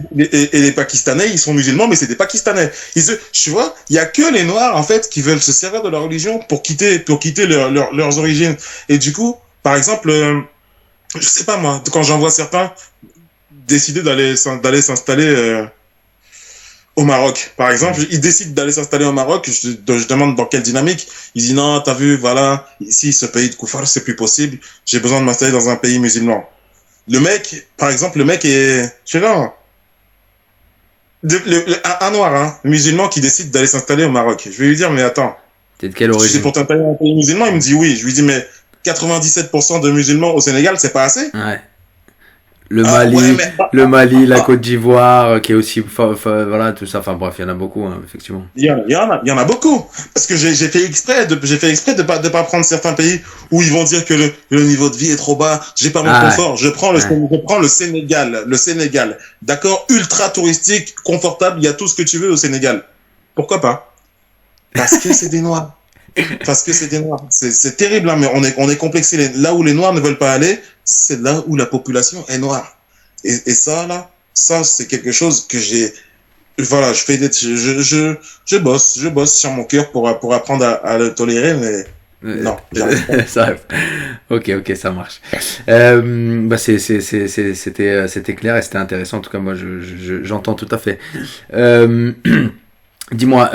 les Pakistanais, ils sont musulmans, mais c'est des Pakistanais. Tu vois, il y a que les Noirs, en fait, qui veulent se servir de leur religion pour quitter leurs origines. Et du coup, par exemple, je sais pas moi, quand j'en vois certains décider d'aller s'installer au Maroc, par exemple, ils décident d'aller s'installer au Maroc, je demande dans quelle dynamique, ils disent non, t'as vu, voilà, ici, ce pays de Koufar, c'est plus possible, j'ai besoin de m'installer dans un pays musulman. Par exemple, le mec est, je sais pas, un noir, hein, musulman qui décide d'aller s'installer au Maroc. Je vais lui dire, mais attends, t'es de quelle origine? c'est pour t'installer dans un pays musulman? Il me dit oui. Je lui dis, mais 97% de musulmans au Sénégal, c'est pas assez? Ouais. Le Mali, la Côte d'Ivoire, qui est aussi, voilà, tout ça. Enfin bref, il y en a beaucoup, hein, effectivement. Il y en a beaucoup. Parce que j'ai fait exprès de pas prendre certains pays où ils vont dire que le niveau de vie est trop bas, j'ai pas mon confort. Je prends le Sénégal. Le Sénégal. D'accord? Ultra touristique, confortable, il y a tout ce que tu veux au Sénégal. Pourquoi pas? Parce que c'est des Noirs. Parce que c'est des Noirs. C'est terrible, hein, mais on est complexé. Là où les Noirs ne veulent pas aller, c'est là où la population est noire. Et ça, c'est quelque chose que voilà, je bosse sur mon cœur pour apprendre à le tolérer, mais non. Ça, ok, ça marche. Bah c'était clair et c'était intéressant. En tout cas, moi, j'entends tout à fait. Dis-moi,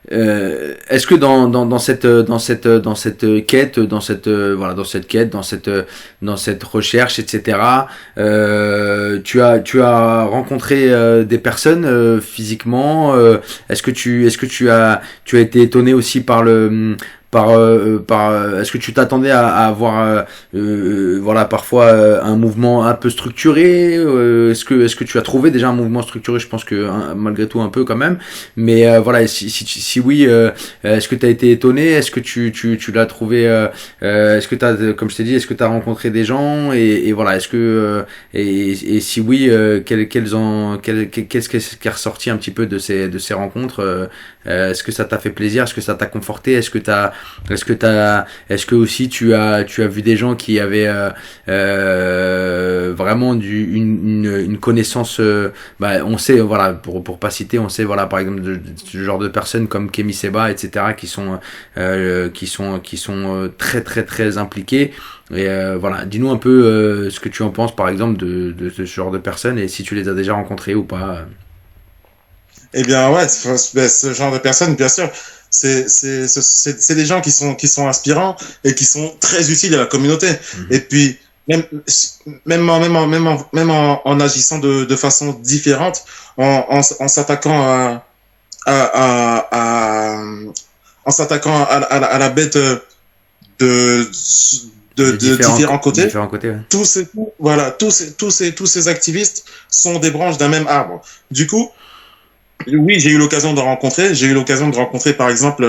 est-ce que dans cette quête, dans cette recherche, etc., tu as rencontré des personnes physiquement, est-ce que tu as été étonné aussi est-ce que tu t'attendais à avoir voilà parfois un mouvement un peu structuré, est-ce que tu as trouvé déjà un mouvement structuré? Je pense que malgré tout un peu quand même, mais voilà, si oui, est-ce que tu as été étonné? Est-ce que tu l'as trouvé est-ce que comme je t'ai dit, est-ce que tu as rencontré des gens et voilà, est-ce que et si oui, qu'est-ce qui est ressorti un petit peu de ces rencontres? Est-ce que ça t'a fait plaisir? Est-ce que ça t'a conforté? Est-ce que aussi tu as vu des gens qui avaient vraiment une connaissance, on sait, voilà, pour pas citer, on sait, voilà, par exemple, de ce genre de personnes comme Kemi Seba, etc., qui sont très très très impliqués. Et voilà, dis-nous un peu ce que tu en penses, par exemple, de ce genre de personnes et si tu les as déjà rencontrés ou pas. Eh bien, ouais, ce genre de personnes, bien sûr, c'est des gens qui sont inspirants et qui sont très utiles à la communauté. Mhm. Et puis, même, même en agissant de façon différente, en s'attaquant à, à- en s'attaquant à la bête de, de différents côtés, Différents côtés, ouais. voilà, tous ces activistes sont des branches d'un même arbre. Du coup, oui, j'ai eu l'occasion de rencontrer par exemple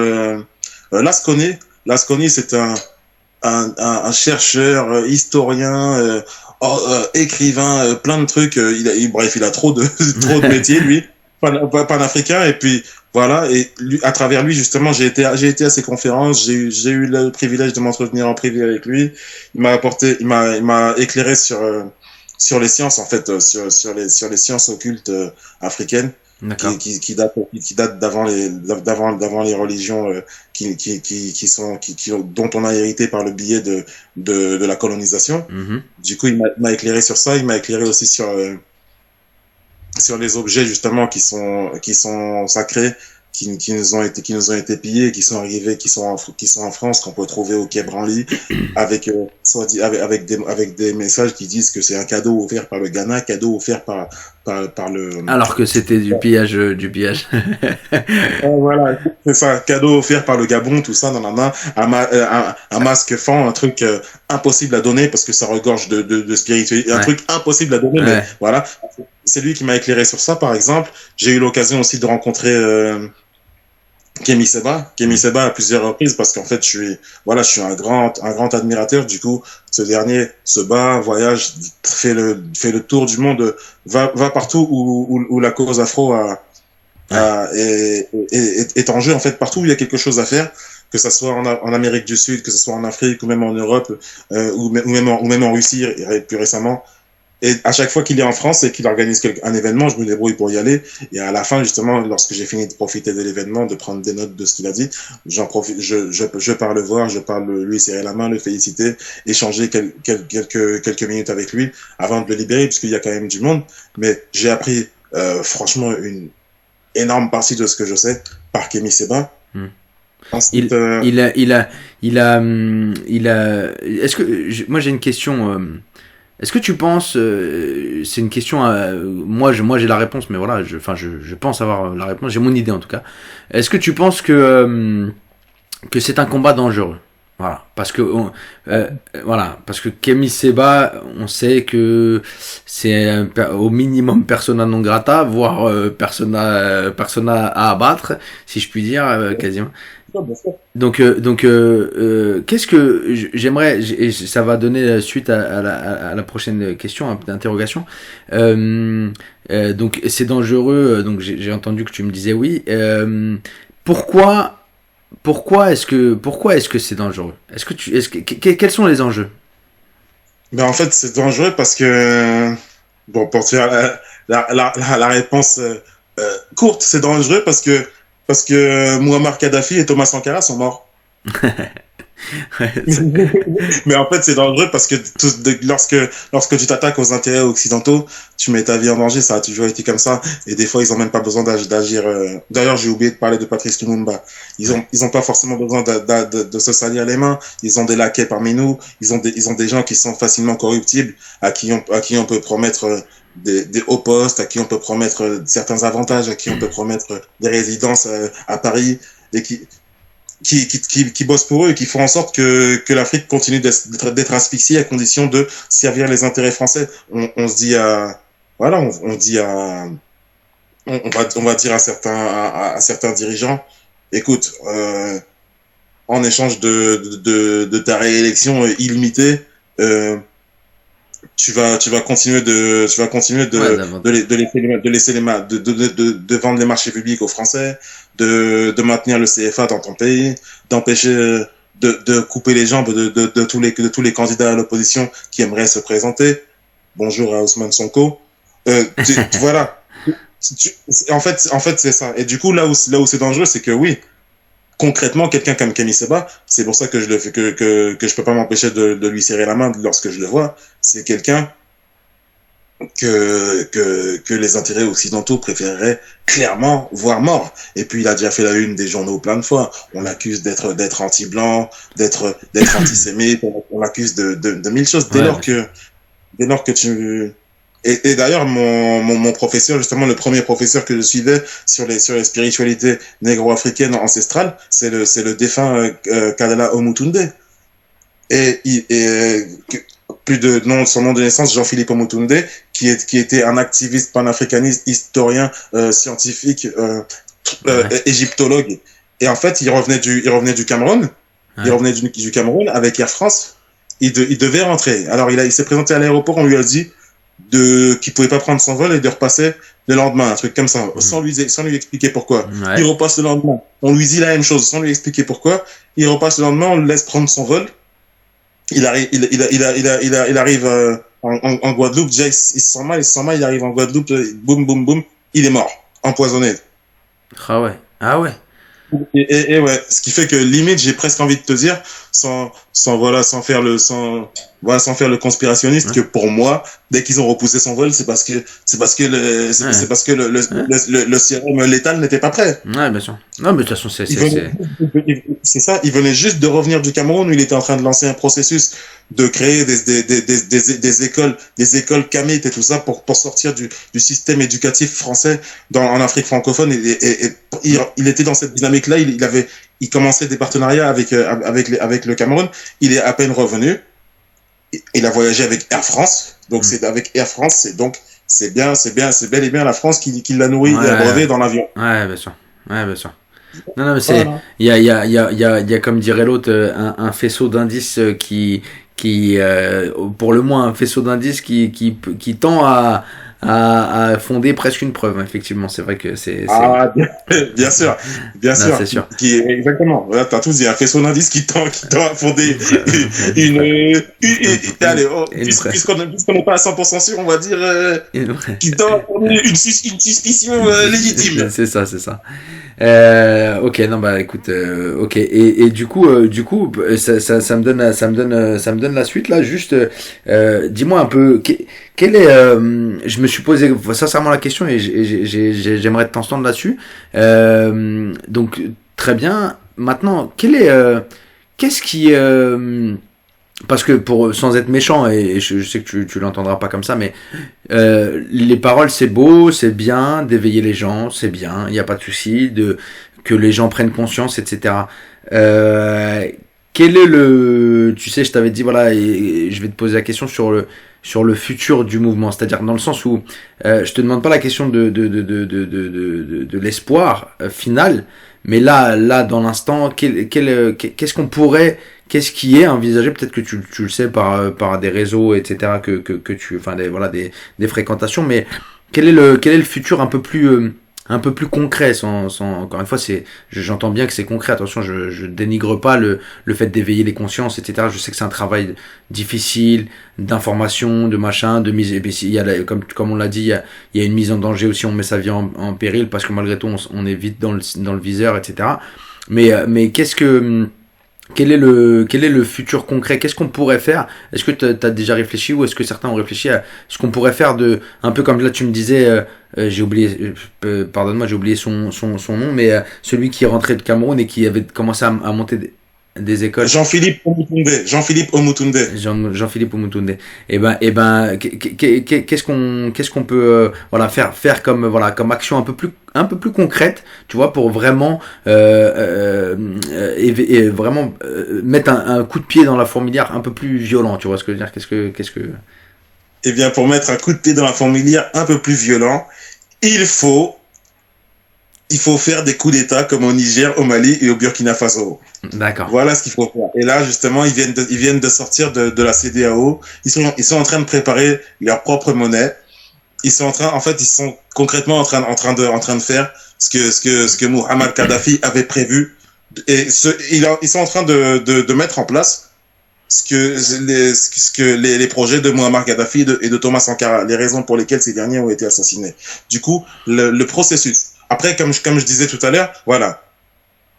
Lasconi. Lasconi, c'est un chercheur, historien, écrivain, plein de trucs. Bref, il a trop de trop de métiers, lui, panafricain. Et puis voilà, et à travers lui justement, j'ai été à ses conférences. J'ai eu le privilège de m'entretenir en privé avec lui. Il m'a éclairé sur les sciences en fait, sur les sciences occultes africaines D'accord. qui date d'avant les religions dont on a hérité par le biais de la colonisation. Mhm. Du coup, il m'a éclairé sur ça. Il m'a éclairé aussi sur les objets justement qui sont sacrés, qui nous ont été pillés, qui sont en France, qu'on peut trouver au Quai Branly, avec des messages qui disent que c'est un cadeau offert par le Ghana, cadeau offert par le. Alors que c'était du pillage, du pillage. Voilà, c'est ça, cadeau offert par le Gabon, tout ça, nanana, un masque fan, un truc impossible à donner parce que ça regorge de spiritualité, un Ouais, truc impossible à donner, mais ouais. voilà. C'est lui qui m'a éclairé sur ça, par exemple. J'ai eu l'occasion aussi de rencontrer Kemi Seba. Kemi Mhm. Seba à plusieurs reprises parce qu'en fait, je suis un grand admirateur. Du coup, ce dernier se bat, voyage, fait le tour du monde, va partout où la cause afro Ouais. est en jeu, en fait, partout où il y a quelque chose à faire, que ce soit en Amérique du Sud, que ce soit en Afrique ou même en Europe, ou même en Russie, plus récemment. Et à chaque fois qu'il est en France et qu'il organise un événement, je me débrouille pour y aller. Et à la fin, justement, lorsque j'ai fini de profiter de l'événement, de prendre des notes de ce qu'il a dit, j'en profite, je pars le voir, je pars lui serrer la main, le féliciter, échanger quelques minutes avec lui avant de le libérer, puisqu'il y a quand même du monde. Mais j'ai appris, franchement, une énorme partie de ce que je sais par Kémy Seba. Mhm. Ensuite, Il, il a, il a, Est-ce que moi j'ai une question. Est-ce que tu penses, c'est une question, moi j'ai la réponse, mais voilà, je pense avoir la réponse, j'ai mon idée en tout cas. Est-ce que tu penses que c'est un combat dangereux? Voilà, parce que Kemi Seba, on sait que c'est au minimum persona non grata, voire persona à abattre, si je puis dire, quasiment. Donc, qu'est-ce que j'aimerais, et ça va donner suite à la prochaine question, d'interrogation. Donc, c'est dangereux. Donc, j'ai entendu que tu me disais oui. Pourquoi, pourquoi est-ce que c'est dangereux? Quels sont les enjeux? ben en fait, c'est dangereux parce que, bon, pour te faire la réponse courte, c'est dangereux parce que Muammar Kadhafi et Thomas Sankara sont morts. Ouais, Mais en fait, c'est dangereux parce que lorsque tu t'attaques aux intérêts occidentaux, tu mets ta vie en danger. Ça a toujours été comme ça. Et des fois, ils ont même pas besoin d'agir. D'ailleurs, j'ai oublié de parler de Patrice Lumumba. Ils ont pas forcément besoin de se salir les mains. Ils ont des laquais parmi nous. Ils ont des gens qui sont facilement corruptibles, à qui on peut promettre des hauts postes, à qui on peut promettre certains avantages, à qui on peut promettre des résidences à Paris, et qui bossent pour eux et qui font en sorte que l'Afrique continue d'être asphyxiée à condition de servir les intérêts français. On se dit à, voilà, on dit à, on va dire à certains dirigeants, écoute, en échange de ta réélection illimitée, tu vas continuer Ouais, de laisser de vendre les marchés publics aux Français, de maintenir le CFA dans ton pays, d'empêcher, de couper les jambes de tous les candidats à l'opposition qui aimeraient se présenter. Bonjour à Ousmane Sonko. Voilà. En fait, c'est ça. Et du coup, là où c'est dangereux, c'est que oui, concrètement, quelqu'un comme Kemi Seba, c'est pour ça que je peux pas m'empêcher de lui serrer la main lorsque je le vois. C'est quelqu'un que les intérêts occidentaux préféreraient clairement voir mort. Et puis, il a déjà fait la une des journaux plein de fois. On l'accuse d'être anti-blanc, d'être antisémite. On l'accuse de mille choses. Dès lors que tu, et d'ailleurs, mon professeur, justement, le premier professeur que je suivais sur les spiritualités négro-africaines ancestrales, c'est le défunt Kadala Omutunde. Son nom de naissance, Jean-Philippe Omutunde, qui était un activiste panafricaniste, historien, scientifique, égyptologue. Et en fait, il revenait du Cameroun. Ouais. Il revenait du Cameroun avec Air France. Il devait rentrer. Alors, il s'est présenté à l'aéroport, on lui a dit qu'il pouvait pas prendre son vol et de repasser le lendemain, un truc comme ça, sans lui expliquer pourquoi. Ouais. Il repasse le lendemain. On lui dit la même chose sans lui expliquer pourquoi. Il repasse le lendemain, on le laisse prendre son vol. Il arrive en Guadeloupe, déjà il se sent mal, il arrive en Guadeloupe, boum boum boum, il est mort, empoisonné. Ah ouais. Et ouais, ce qui fait que limite j'ai presque envie de te dire sans faire le conspirationniste, que pour moi dès qu'ils ont repoussé son vol c'est parce que le sérum létal n'était pas prêt. Ouais, bien sûr. Non, mais de toute façon c'est ça, il venait juste de revenir du Cameroun où il était en train de lancer un processus de créer des écoles kamites et tout ça pour sortir du système éducatif français en Afrique francophone, et il était dans cette dynamique là, il commençait des partenariats avec le Cameroun. Il est à peine revenu, il a voyagé avec Air France, donc c'est avec Air France, c'est bel et bien la France qui l'a nourri et abreuvé dans l'avion. Ouais, bien sûr. Non, mais c'est, il y a, comme dirait l'autre, un faisceau d'indices qui, pour le moins, un faisceau d'indices qui tend à fonder presque une preuve. Effectivement, c'est vrai que c'est. Bien sûr. C'est sûr. Exactement. Voilà, t'as tous dit un faisceau d'indices qui tend à fonder puisqu'on n'est pas à 100% sûr, on va dire, qui tend à fonder une suspicion légitime. C'est ça. Ok, non, bah écoute, ok. Et du coup, ça me donne la suite là. Juste, dis-moi un peu, quel est, je me suis posé sincèrement la question et j'aimerais t'entendre là-dessus. Donc très bien. Maintenant, qu'est-ce qui, parce que sans être méchant, et je sais que tu l'entendras pas comme ça, mais les paroles c'est beau, c'est bien d'éveiller les gens, c'est bien, il n'y a pas de souci, que les gens prennent conscience, etc. Quel est tu sais, je t'avais dit voilà, et je vais te poser la question sur le futur du mouvement, c'est-à-dire dans le sens où je te demande pas la question de l'espoir final, mais là dans l'instant, qu'est-ce qu'on pourrait, qu'est-ce qui est envisagé, peut-être que tu le sais par des réseaux, etc., que des fréquentations, mais quel est le futur un peu plus concret, sans encore une fois, j'entends bien que c'est concret, attention, je dénigre pas le fait d'éveiller les consciences, etc. Je sais que c'est un travail difficile, d'information, de machin, de mise, et puis il y a comme on l'a dit, il y a une mise en danger aussi, on met sa vie en péril, parce que malgré tout, on est vite dans le viseur, etc. Mais quel est le futur concret? Qu'est-ce qu'on pourrait faire? Est-ce que t'as déjà réfléchi, ou est-ce que certains ont réfléchi à ce qu'on pourrait faire un peu comme là tu me disais, j'ai oublié, pardonne-moi, j'ai oublié son nom, mais celui qui est rentré de Cameroun et qui avait commencé à monter Des écoles. Jean-Philippe Omutunde. Jean-Philippe Omutunde. Jean-Philippe Oumutoundé. Qu'est-ce qu'on peut voilà faire comme voilà comme action un peu plus concrète, tu vois, pour vraiment vraiment mettre un coup de pied dans la fourmilière un peu plus violent, tu vois ce que je veux dire? Eh bien, pour mettre un coup de pied dans la fourmilière un peu plus violent, il faut faire des coups d'État comme au Niger, au Mali et au Burkina Faso. D'accord. Voilà ce qu'il faut faire. Et là, justement, ils viennent de sortir de la CEDEAO. Ils sont en train de préparer leur propre monnaie. Ils sont concrètement en train de faire ce que Muammar Kadhafi avait prévu. Et ils sont en train de mettre en place ce que les projets de Muammar Kadhafi et de Thomas Sankara, les raisons pour lesquelles ces derniers ont été assassinés. Du coup, le processus. Après, comme je disais tout à l'heure, voilà.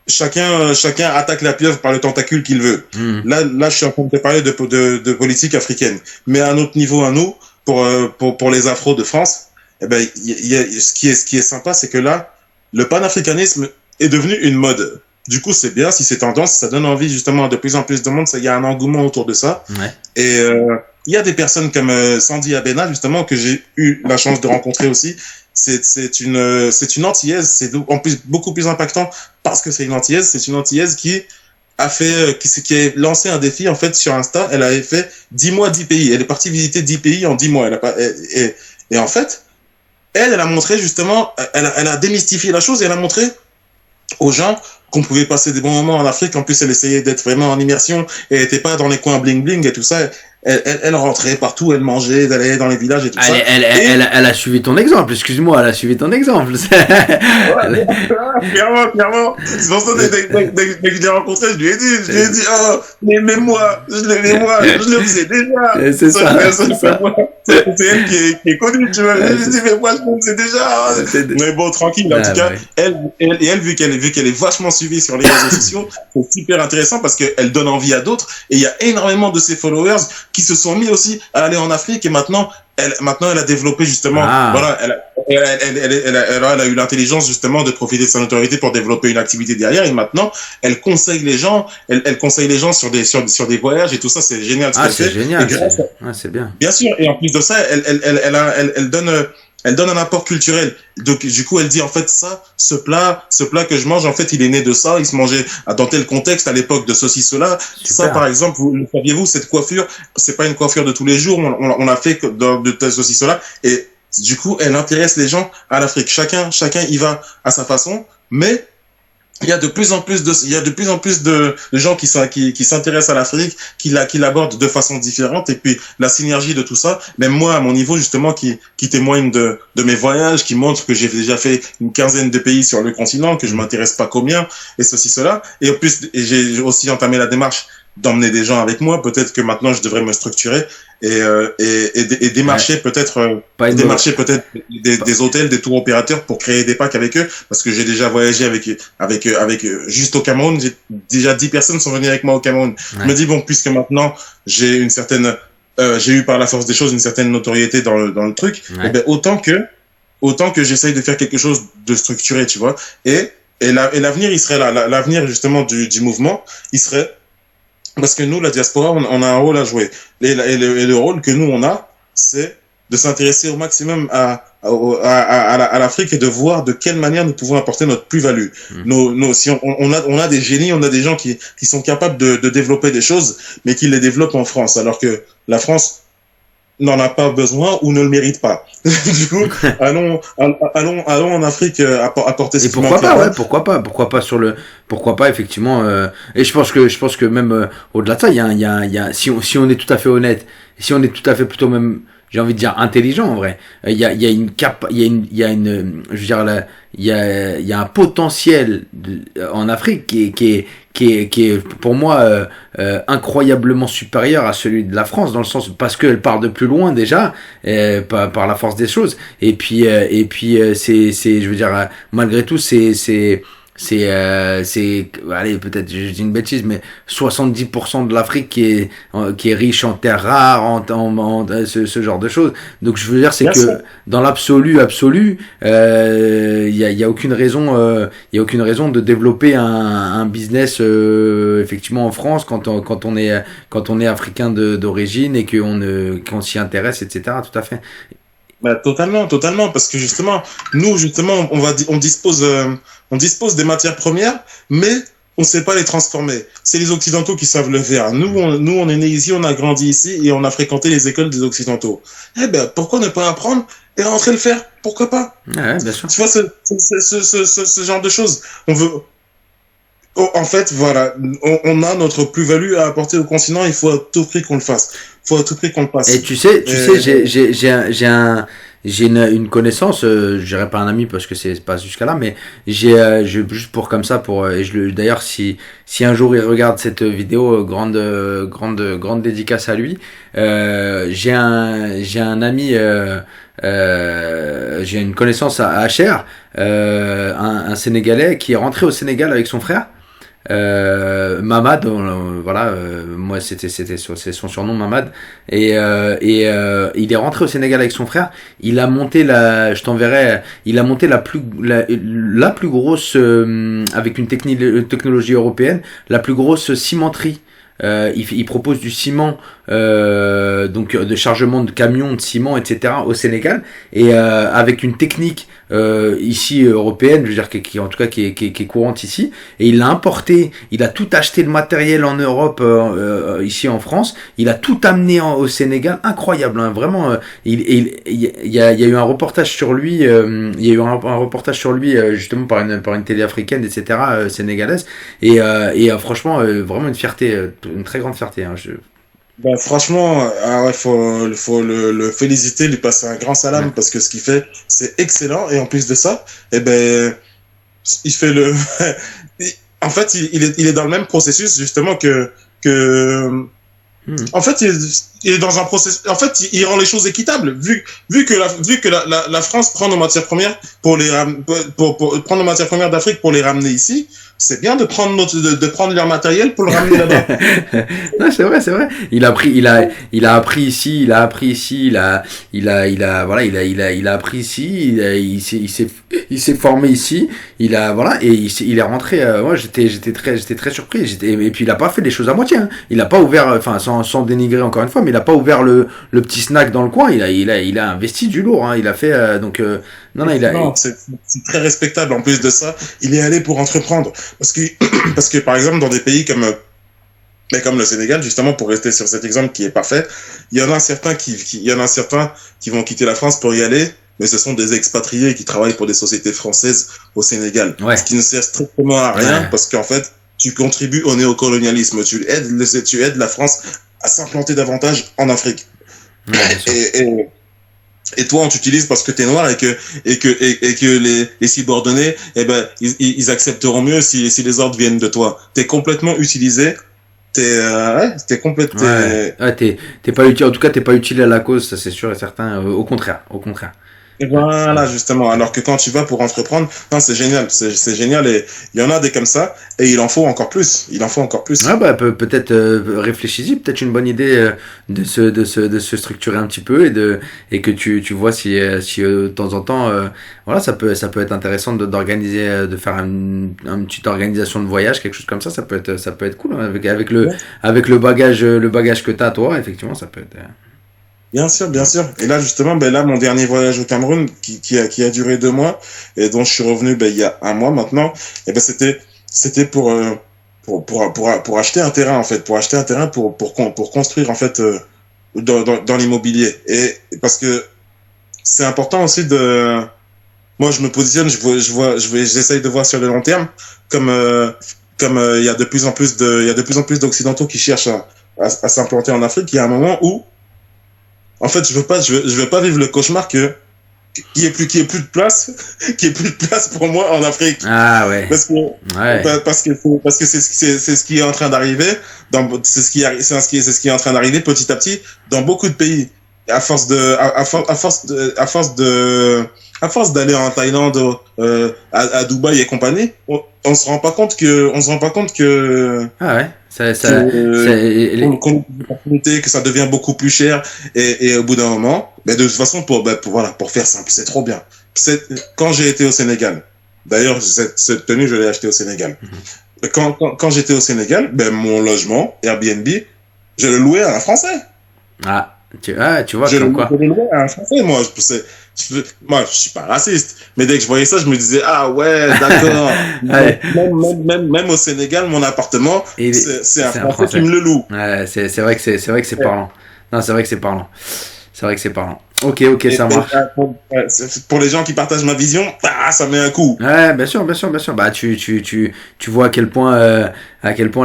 Chacun attaque la pieuvre par le tentacule qu'il veut. Là, je suis en train de te parler de politique africaine. Mais à notre niveau, à nous, pour les Afros de France, eh ben, ce qui est sympa, c'est que là, le panafricanisme est devenu une mode. Du coup, c'est bien, si c'est tendance, ça donne envie justement à de plus en plus de monde, il y a un engouement autour de ça. Ouais. Et il y a des personnes comme Sandy Abena, justement, que j'ai eu la chance de rencontrer aussi. C'est une antillaise, c'est en plus beaucoup plus impactant parce que c'est une antillaise. C'est une antillaise qui a lancé un défi en fait sur Insta. Elle avait fait 10 mois 10 pays. Elle est partie visiter 10 pays en 10 mois. Et en fait, elle a montré justement, elle a démystifié la chose et elle a montré aux gens qu'on pouvait passer des bons moments en Afrique. En plus, elle essayait d'être vraiment en immersion et elle était pas dans les coins bling bling et tout ça. Elle rentrait partout, elle mangeait, elle allait dans les villages et tout ça. Elle a suivi ton exemple, excuse-moi, elle a suivi ton exemple. Ouais, clairement. C'est pour ça que je l'ai rencontré, je lui ai dit, oh, mais moi, je le faisais déjà. C'est ça. C'est elle qui est connue, tu vois. Je lui ai dit, mais moi, je le faisais déjà. Mais bon, tranquille, en tout cas, elle, vu qu'elle est vachement suivie sur les réseaux sociaux, c'est super intéressant parce qu'elle donne envie à d'autres et il y a énormément de ses followers qui se sont mis aussi à aller en Afrique et maintenant elle a développé justement voilà elle a eu l'intelligence justement de profiter de sa notoriété pour développer une activité derrière et maintenant elle conseille les gens sur des voyages et tout ça. C'est génial ce qu'elle fait. C'est génial, c'est bien. Bien sûr, et en plus de ça elle donne un apport culturel. Donc, du coup, elle dit, en fait, ce plat que je mange, en fait, il est né de ça. Il se mangeait dans tel contexte à l'époque de ceci, cela. Ça, par exemple, saviez-vous, cette coiffure, c'est pas une coiffure de tous les jours. On l'a fait de tel ceci, cela. Et du coup, elle intéresse les gens à l'Afrique. Chacun y va à sa façon. Mais il y a de plus en plus de gens qui s'intéressent à l'Afrique, qui l'abordent de façon différente, et puis la synergie de tout ça, même moi à mon niveau justement qui témoigne de mes voyages, qui montre que j'ai déjà fait une quinzaine de pays sur le continent, que je m'intéresse pas qu'aux miens, et ceci, cela, et en plus j'ai aussi entamé la démarche d'emmener des gens avec moi. Peut-être que maintenant je devrais me structurer et démarcher peut-être des hôtels, des tours opérateurs pour créer des packs avec eux, parce que j'ai déjà voyagé avec juste au Cameroun. J'ai déjà 10 personnes sont venues avec moi au Cameroun. Je me dis bon, puisque maintenant j'ai une certaine j'ai eu par la force des choses une certaine notoriété dans le truc, et ben autant que j'essaye de faire quelque chose de structuré, tu vois. Et l'avenir, il serait là, l'avenir justement du mouvement, il serait, parce que nous, la diaspora, on a un rôle à jouer. Et le rôle que nous, on a, c'est de s'intéresser au maximum à l'Afrique et de voir de quelle manière nous pouvons apporter notre plus-value. Si on a des génies, on a des gens qui sont capables de développer des choses, mais qui les développent en France, alors que la France n'en a pas besoin ou ne le mérite pas. Du coup, allons en Afrique apporter ce qui manque. Pourquoi pas effectivement. Et je pense que même au-delà de ça, il y a si on est tout à fait honnête, si on est tout à fait plutôt même, j'ai envie de dire intelligent en vrai, il y a un potentiel en Afrique qui est pour moi incroyablement supérieur à celui de la France, dans le sens parce qu'elle part de plus loin déjà par la force des choses, et puis c'est je veux dire malgré tout c'est Allez, peut-être je dis une bêtise, mais 70% de l'Afrique qui est riche en terres rares, ce genre de choses. Donc je veux dire, c'est Bien sûr. que dans absolu, il y a aucune raison, il y a aucune raison de développer un business effectivement en France quand on est africain d'origine et qu'on s'y intéresse, etc. Tout à fait. Bah, totalement, totalement, parce que justement, nous, justement, on dispose des matières premières, mais on ne sait pas les transformer. C'est les Occidentaux qui savent le faire. Nous, on est nés ici, on a grandi ici et on a fréquenté les écoles des Occidentaux. Eh ben, pourquoi ne pas apprendre et rentrer le faire? Pourquoi pas? Ouais, bien sûr. Tu vois, ce genre de choses. En fait, voilà, on a notre plus-value à apporter au continent, il faut à tout prix qu'on le fasse. Il faut à tout prix qu'on le Et fasse. tu sais, j'ai une connaissance, je dirais pas un ami parce que c'est pas jusqu'à là, mais juste pour comme ça, d'ailleurs, si un jour il regarde cette vidéo, grande dédicace à lui, j'ai un ami, j'ai une connaissance à Acher, un Sénégalais qui est rentré au Sénégal avec son frère. Mamad, voilà, moi c'est son surnom Mamad, il est rentré au Sénégal avec son frère. Il a monté je t'enverrai, il a monté la plus grosse avec une technologie européenne, la plus grosse cimenterie. Il propose du ciment, donc de chargement de camions de ciment, etc. au Sénégal, et avec une technique ici européenne, je veux dire en tout cas qui est courante ici, et il l'a importé, il a tout acheté le matériel en Europe, ici en France, il a tout amené au Sénégal, incroyable, hein, vraiment. Il y a eu un reportage sur lui, justement par une télé africaine, etc. Sénégalaise, et franchement vraiment une fierté, une très grande fierté. Hein, Ben, franchement, ah ouais, faut le féliciter, lui passer un grand ouais. salam parce que ce qu'il fait, c'est excellent. Et en plus de ça, eh ben, il fait en fait, il est dans le même processus justement que, Hmm. en fait, il est dans un processus. En fait, il rend les choses équitables. Vu que la France prend nos matières premières pour prendre nos matières premières d'Afrique pour les ramener ici, c'est bien de de prendre leur matériel pour le ramener là-bas. Non, c'est vrai, c'est vrai. Il a appris ici, voilà, il a appris ici, il s'est formé ici, voilà, et il est rentré. Moi, j'étais très surpris. Et puis il a pas fait les choses à moitié. Hein. Il a pas ouvert, enfin, sans dénigrer encore une fois, mais il a pas ouvert le petit snack dans le coin. Il a investi du lourd. Hein. Il a fait, non, Non, c'est très respectable. En plus de ça, il est allé pour entreprendre. Parce que par exemple, dans des pays comme le Sénégal, justement, pour rester sur cet exemple qui est parfait, il y en a certains il y en a certains qui vont quitter la France pour y aller, mais ce sont des expatriés qui travaillent pour des sociétés françaises au Sénégal. ouais, Ce qui ne sert strictement à rien ouais, parce qu'en fait, tu contribues au néocolonialisme. Tu aides la France à s'implanter davantage en Afrique. ouais, bien sûr. Et toi, on t'utilise parce que t'es noir et que les subordonnés, eh ben, ils accepteront mieux si les ordres viennent de toi. T'es complètement utilisé. T'es complètement. Ouais, t'es pas utile, en tout cas, t'es pas utile à la cause, ça c'est sûr et certain. Au contraire, au contraire. Et voilà, justement. Alors que quand tu vas pour entreprendre, non, c'est génial. C'est génial. Et il y en a des comme ça. Et il en faut encore plus. Il en faut encore plus. Ah bah peut-être réfléchis-y, peut-être une bonne idée de se structurer un petit peu et que tu vois si de temps en temps voilà ça peut être intéressant d'organiser de faire une petite organisation de voyage, quelque chose comme ça peut être cool, hein, Ouais. avec le bagage que t'as toi, effectivement ça peut être Bien sûr, bien sûr. Et là, justement, ben là, mon dernier voyage au Cameroun, qui a duré 2 mois, et dont je suis revenu, ben, il y a un mois maintenant, et ben, c'était pour acheter un terrain, en fait, pour acheter un terrain pour construire, en fait, dans l'immobilier. Et parce que c'est important aussi moi, je me positionne, j'essaye de voir sur le long terme, comme, il y a de plus en plus il y a de plus en plus d'Occidentaux qui cherchent à s'implanter en Afrique. Il y a un moment où, en fait, je veux pas vivre le cauchemar qu'il y ait plus de place, qu'il y ait plus de place pour moi en Afrique. ah ouais Parce que, ouais parce que c'est ce qui est en train d'arriver c'est ce qui est en train d'arriver petit à petit dans beaucoup de pays. À force à force d'aller en Thaïlande, à Dubaï et compagnie, on se rend pas compte que Ah ouais, qu'on que ça devient beaucoup plus cher et au bout d'un moment, ben de toute façon voilà, pour faire simple, c'est trop bien. Quand j'ai été au Sénégal, d'ailleurs cette tenue je l'ai achetée au Sénégal. Quand j'étais au Sénégal, ben mon logement Airbnb, je le louais à un Français. Tu vois comme quoi. Je le louais à un Français, moi. Moi, je suis pas raciste, mais dès que je voyais ça, je me disais ah ouais, d'accord. Ouais. Même au Sénégal, mon appartement, c'est un Français qui me le loue. Ouais, c'est vrai que c'est parlant. Non, c'est vrai que c'est parlant. C'est vrai que c'est parlant. Ok, ça marche. Pour les gens qui partagent ma vision, ça met un coup. Ouais, bien sûr. Bah, tu vois à quel point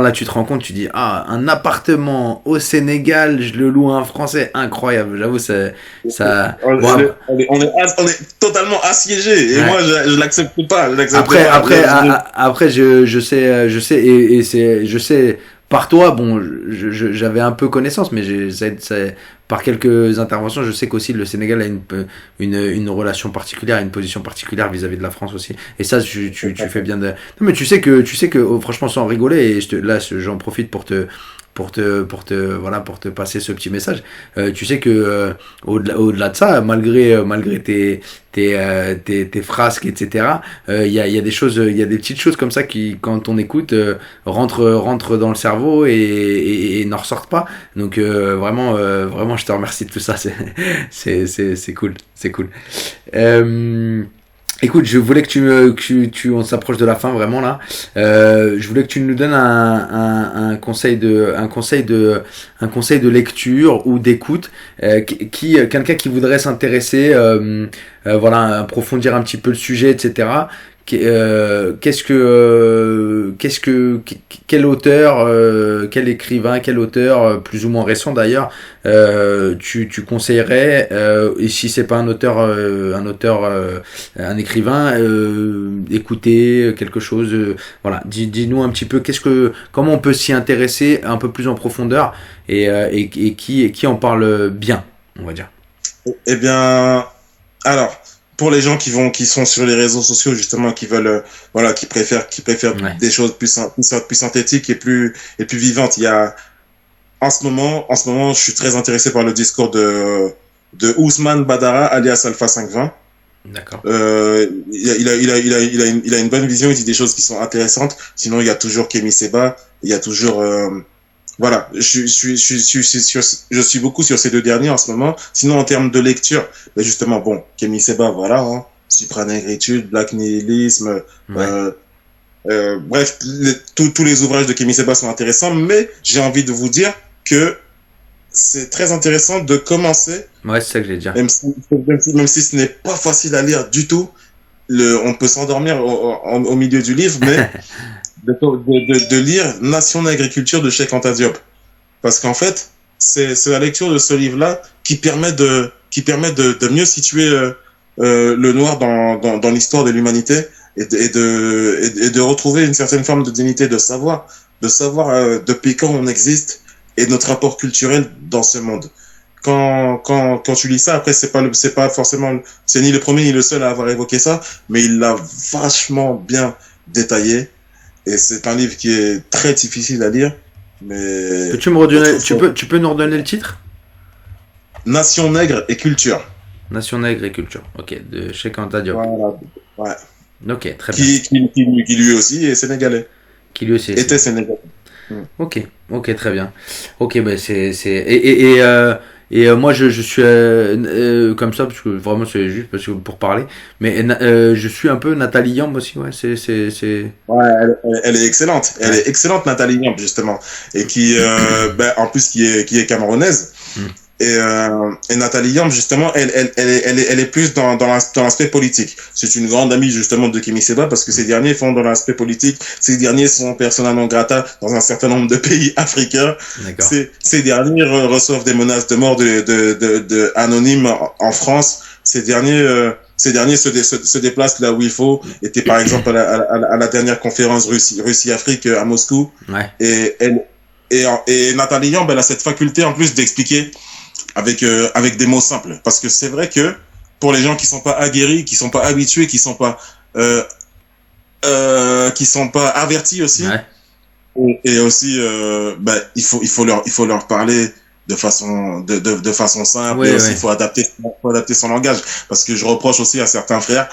là tu te rends compte, tu dis, ah, un appartement au Sénégal, je le loue à un Français, incroyable. J'avoue, ça. On est totalement assiégé. Et Ouais. moi, je l'accepte pas. Après, je sais, je sais, par toi, bon, j'avais un peu connaissance, mais par quelques interventions, je sais qu'aussi le Sénégal a une relation particulière, une position particulière vis-à-vis de la France aussi. Et ça, tu fais bien de. Non, mais tu sais que, oh, franchement, sans rigoler, et là, j'en profite pour te passer ce petit message. Tu sais que au-delà de ça, malgré tes frasques, etc. Il y a des choses, il y a des petites choses comme ça qui, quand on écoute, rentrent dans le cerveau et n'en ressortent pas. Donc vraiment, je te remercie de tout ça. C'est cool, c'est cool. Écoute, je voulais on s'approche de la fin vraiment là. Je voulais que tu nous donnes un conseil de lecture ou d'écoute, quelqu'un qui voudrait s'intéresser, voilà, approfondir un petit peu le sujet, etc. Quel auteur, quel écrivain, quel auteur, plus ou moins récent d'ailleurs, tu conseillerais, et si c'est pas un auteur, un écrivain, écouter quelque chose, voilà, dis-nous un petit peu comment on peut s'y intéresser un peu plus en profondeur et qui en parle bien, on va dire. Eh bien, alors, pour les gens qui sont sur les réseaux sociaux, justement, qui veulent, voilà, qui préfèrent Ouais. des choses plus synthétiques et plus vivantes, il y a, en ce moment, je suis très intéressé par le discours de Ousmane Badara, alias Alpha 520. D'accord. Il a une bonne vision, il dit des choses qui sont intéressantes. Sinon, il y a toujours Kémy Séba, il y a toujours, voilà, je suis beaucoup sur ces deux derniers en ce moment. Sinon, en termes de lecture, ben justement, bon, Kémy Séba, voilà, hein, Supranégritude, Black Nihilisme, Ouais. bref, tous les ouvrages de Kémy Séba sont intéressants, mais j'ai envie de vous dire que c'est très intéressant de commencer, Ouais, c'est ça que j'ai dit. même si ce n'est pas facile à lire du tout. On peut s'endormir au milieu du livre, mais de lire Nation d'agriculture de Cheikh Anta Diop. Parce qu'en fait, c'est la lecture de ce livre-là qui permet de mieux situer le noir dans l'histoire de l'humanité et de retrouver une certaine forme de dignité, de savoir depuis quand on existe et notre rapport culturel dans ce monde. Quand tu lis ça, après c'est pas forcément, c'est ni le premier ni le seul à avoir évoqué ça, mais il l'a vachement bien détaillé. Et c'est un livre qui est très difficile à lire, mais Peux-tu me redonner, tu peux nous redonner le titre? Nation nègre et culture. Nation nègre et culture. Ok, de Cheikh Anta Diop. Voilà. Ouais. Ok, très bien. Qui lui aussi est sénégalais. Qui lui aussi est Était sénégalais. Ok, très bien. Ok, ben moi je suis comme ça parce que vraiment c'est juste parce que pour parler, mais je suis un peu Nathalie Yamb aussi, ouais. Ouais, elle est excellente. Elle Ouais. est excellente, Nathalie Yamb, justement. Et qui, en plus, qui est camerounaise. Mm. Et Nathalie Yamb, justement, elle est plus dans l'aspect politique. C'est une grande amie, justement, de Kémy Séba, parce que ces derniers font dans l'aspect politique. Ces derniers sont persona non grata dans un certain nombre de pays africains. D'accord. Ces derniers reçoivent des menaces de mort de anonymes en France. Ces derniers se déplacent là où il faut. Était par exemple à la dernière conférence Russie-Afrique à Moscou. Ouais. Et Nathalie Yamb, elle a cette faculté en plus d'expliquer avec des mots simples. Parce que c'est vrai que pour les gens qui sont pas aguerris, qui sont pas habitués, euh, qui sont pas avertis aussi. Ouais. Et aussi, il faut leur parler de façon simple. Ouais, Et aussi, ouais. il faut adapter son langage. Parce que je reproche aussi à certains frères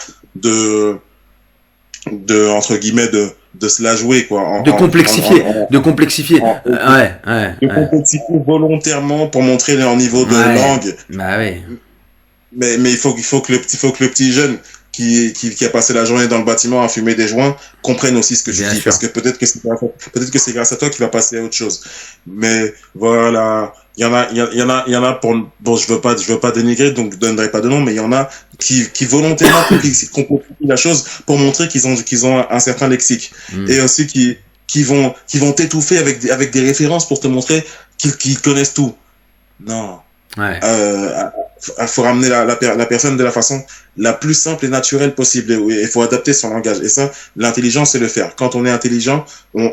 entre guillemets, de se la jouer, quoi. De complexifier, de complexifier. Ouais, De ouais. complexifier volontairement pour montrer leur niveau de Ouais. langue. Bah oui. Mais il faut que le petit jeune qui a passé la journée dans le bâtiment à fumer des joints comprenne aussi ce que tu Bien dis, sûr. parce que peut-être que c'est grâce à toi qu'il va passer à autre chose. Mais voilà, il y en a bon, je veux pas dénigrer, donc je donnerai pas de nom, mais il y en a qui volontairement complexifient la chose pour montrer qu'ils ont un certain lexique. Et aussi qui vont t'étouffer avec des références pour te montrer qu'ils connaissent tout. Non. Ouais. Faut ramener la personne de la façon la plus simple et naturelle possible. Et il faut adapter son langage. Et ça, l'intelligence, c'est le faire. Quand on est intelligent, on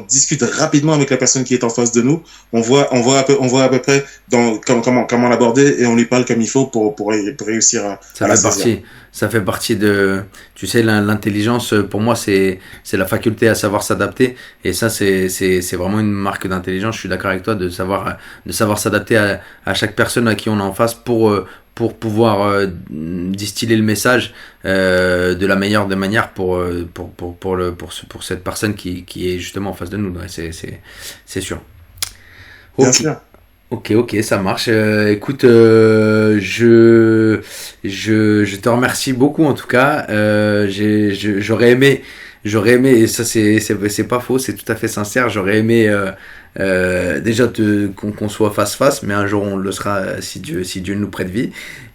discute rapidement avec la personne qui est en face de nous. On voit à peu près comment l'aborder, et on lui parle comme il faut pour réussir à la saisir. Ça fait partie de, tu sais, l'intelligence, pour moi, c'est la faculté à savoir s'adapter. Et ça, c'est vraiment une marque d'intelligence. Je suis d'accord avec toi de savoir s'adapter à chaque personne à qui on est en face pour pouvoir distiller le message de la meilleure des manières pour cette personne qui est justement en face de nous. Ouais, c'est sûr. Bien Ok. sûr. Ok, ça marche. Écoute, je te remercie beaucoup en tout cas. J'aurais aimé, et ça c'est pas faux, c'est tout à fait sincère. J'aurais aimé déjà qu'on soit face face, mais un jour on le sera si Dieu nous prête vie.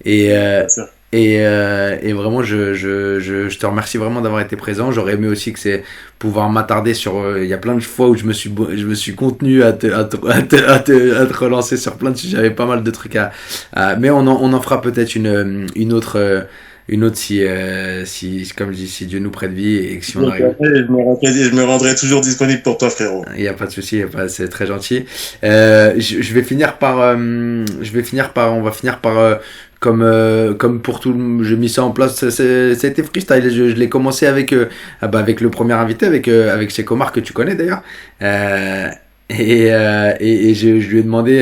Et Bien sûr. et vraiment, je te remercie vraiment d'avoir été présent. J'aurais aimé aussi que c'est pouvoir m'attarder sur. Il y a plein de fois où je me suis contenu à te relancer sur plein de sujets. J'avais pas mal de trucs mais on en fera peut-être une autre. Une autre si comme je dis, si Dieu nous prête vie et que si on arrive. Je me rendrai toujours disponible pour toi, frérot. Il n'y a pas de souci, c'est très gentil. Je vais finir par, on va finir par, comme pour tout, j'ai mis ça en place. Ça a été freestyle. Je l'ai commencé avec, avec le premier invité, avec Cheikh Omar que tu connais d'ailleurs. Et je lui ai demandé,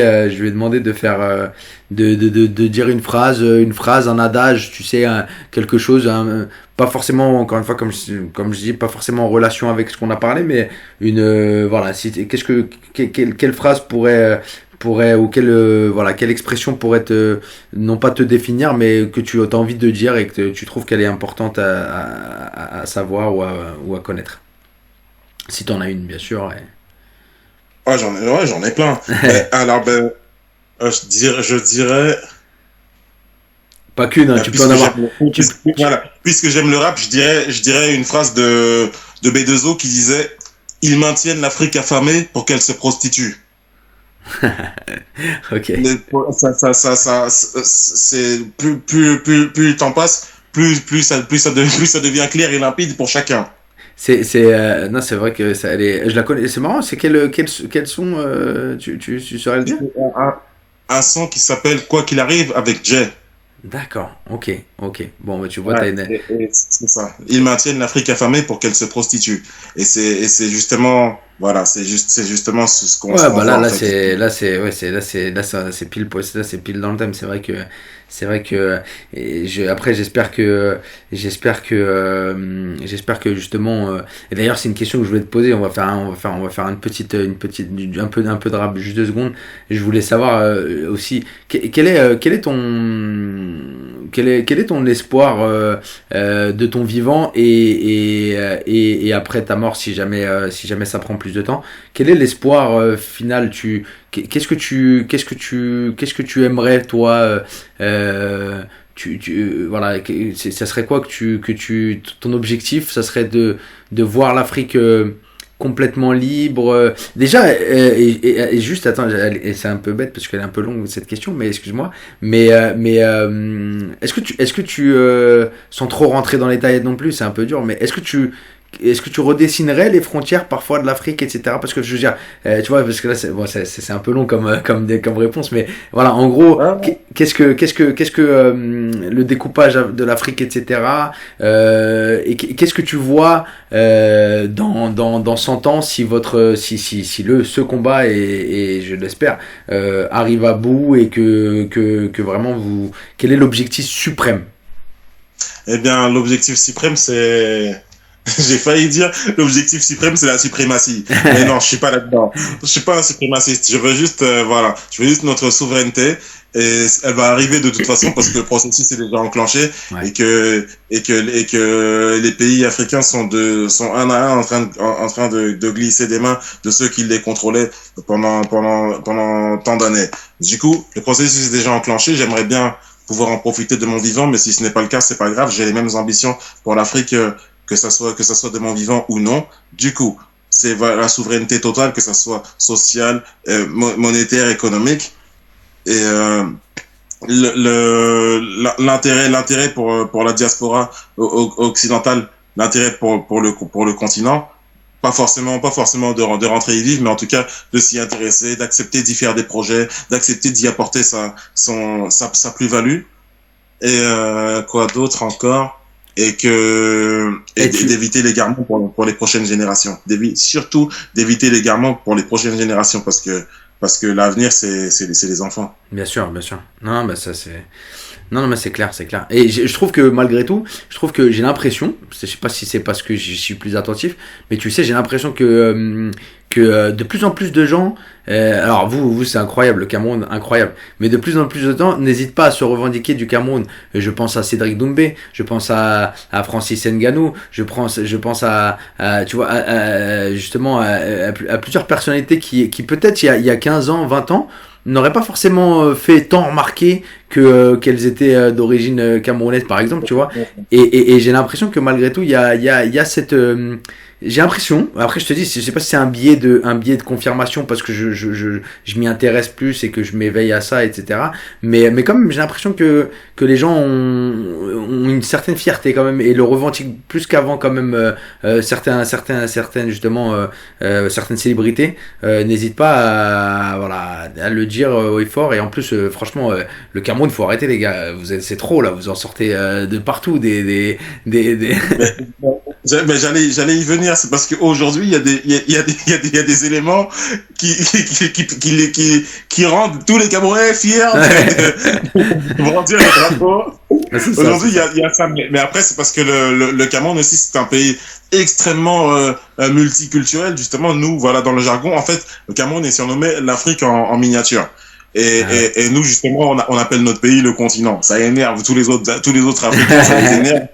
de faire, de dire une phrase, un adage, tu sais, quelque chose, pas forcément, encore une fois, comme je dis, pas forcément en relation avec ce qu'on a parlé, mais voilà, quelle phrase pourrait ou quelle expression pourrait non pas te définir, mais que tu as envie de dire et que tu trouves qu'elle est importante à savoir ou à connaître. Si t'en as une, bien sûr. Ah, j'en ai plein. Mais, alors, je dirais. Pas qu'une, hein, tu peux en avoir. Puisque j'aime le rap, je dirais une phrase de B2O qui disait: ils maintiennent l'Afrique affamée pour qu'elle se prostitue. Ok. C'est plus le temps passe, plus ça devient clair et limpide pour chacun. Non, c'est vrai que je la connais. C'est marrant. C'est quel son tu saurais le dire? Un son qui s'appelle Quoi qu'il arrive avec Jay. D'accord. Ok. Bon, bah, tu vois, Ouais, c'est ça. Ils maintiennent l'Afrique affamée pour qu'elle se prostitue. Et c'est justement, voilà, c'est justement ce qu'on Ouais, bah voit, en là fait. c'est pile dans le thème. C'est vrai que après j'espère que justement et d'ailleurs c'est une question que je voulais te poser. On va faire une petite un peu de rap juste 2 secondes. Je voulais savoir aussi quel est ton espoir de ton vivant et après ta mort, si jamais ça prend plus de temps. Quel est l'espoir final? Qu'est-ce que tu aimerais toi voilà, ça serait quoi ton objectif? Ça serait de voir l'Afrique complètement libre. Déjà, et juste, attends, et c'est un peu bête parce qu'elle est un peu longue cette question, mais excuse-moi. Mais est-ce que tu sans trop rentrer dans les détails non plus, c'est un peu dur, mais est-ce que est-ce que tu redessinerais les frontières parfois de l'Afrique, etc. Parce que je veux dire, tu vois, parce que là, c'est un peu long comme réponse, mais voilà, en gros, qu'est-ce que le découpage de l'Afrique, etc. Et qu'est-ce que tu vois dans 100 ans si ce combat et je l'espère arrive à bout et que vraiment quel est l'objectif suprême? Eh bien, l'objectif suprême, c'est... J'ai failli dire l'objectif suprême, c'est la suprématie. Mais non, je suis pas là-dedans. Je suis pas un suprémaciste. Je veux juste, voilà, je veux juste notre souveraineté. Et elle va arriver de toute façon parce que le processus est déjà enclenché et que les pays africains sont un à un en train de glisser des mains de ceux qui les contrôlaient pendant tant d'années. Du coup, le processus est déjà enclenché. J'aimerais bien pouvoir en profiter de mon vivant, mais si ce n'est pas le cas, c'est pas grave. J'ai les mêmes ambitions pour l'Afrique que ça soit de mon vivant ou non. Du coup, c'est la souveraineté totale, que ça soit sociale, monétaire, économique. Et l'intérêt pour la diaspora occidentale, l'intérêt pour le continent, pas forcément de rentrer y vivre, mais en tout cas de s'y intéresser, d'accepter d'y faire des projets, d'accepter d'y apporter sa plus-value. Et quoi d'autre encore? Et d'éviter l'égarement pour les prochaines générations. Surtout d'éviter l'égarement pour les prochaines générations parce que l'avenir c'est les enfants. Bien sûr, bien sûr. Non, bah ça c'est non, mais c'est clair, c'est clair. Et je trouve que malgré tout, j'ai l'impression, je sais pas si c'est parce que je suis plus attentif, mais tu sais, j'ai l'impression que de plus en plus de gens, alors vous c'est incroyable, le Cameroun incroyable, mais de plus en plus de gens n'hésitent pas à se revendiquer du Cameroun. Je pense à Cédric Doumbé, je pense à Francis Ngannou, je pense à tu vois justement à plusieurs personnalités qui peut-être il y a 15 ans, 20 ans n'auraient pas forcément fait tant remarquer qu'elles étaient d'origine camerounaise par exemple, tu vois. Et j'ai l'impression que malgré tout il y a cette j'ai l'impression, après je te dis, je sais pas si c'est un biais de confirmation parce que je m'y intéresse plus et que je m'éveille à ça, etc. Mais quand même, j'ai l'impression que les gens ont une certaine fierté quand même et le revendiquent plus qu'avant quand même. Certaines justement certaines célébrités n'hésitent pas à le dire haut et fort. Et en plus, franchement, le Cameroun, faut arrêter les gars. C'est trop là, vous en sortez de partout des Mais j'allais y venir, c'est parce qu'aujourd'hui il y a des éléments qui rendent tous les Camerounais fiers de brandir le drapeau. Aujourd'hui il y a ça, mais après c'est parce que le Cameroun aussi c'est un pays extrêmement multiculturel. Justement, nous voilà, dans le jargon, en fait le Cameroun est surnommé l'Afrique en miniature. Et nous justement on appelle notre pays le continent. Ça énerve tous les autres Africains, ça les énerve.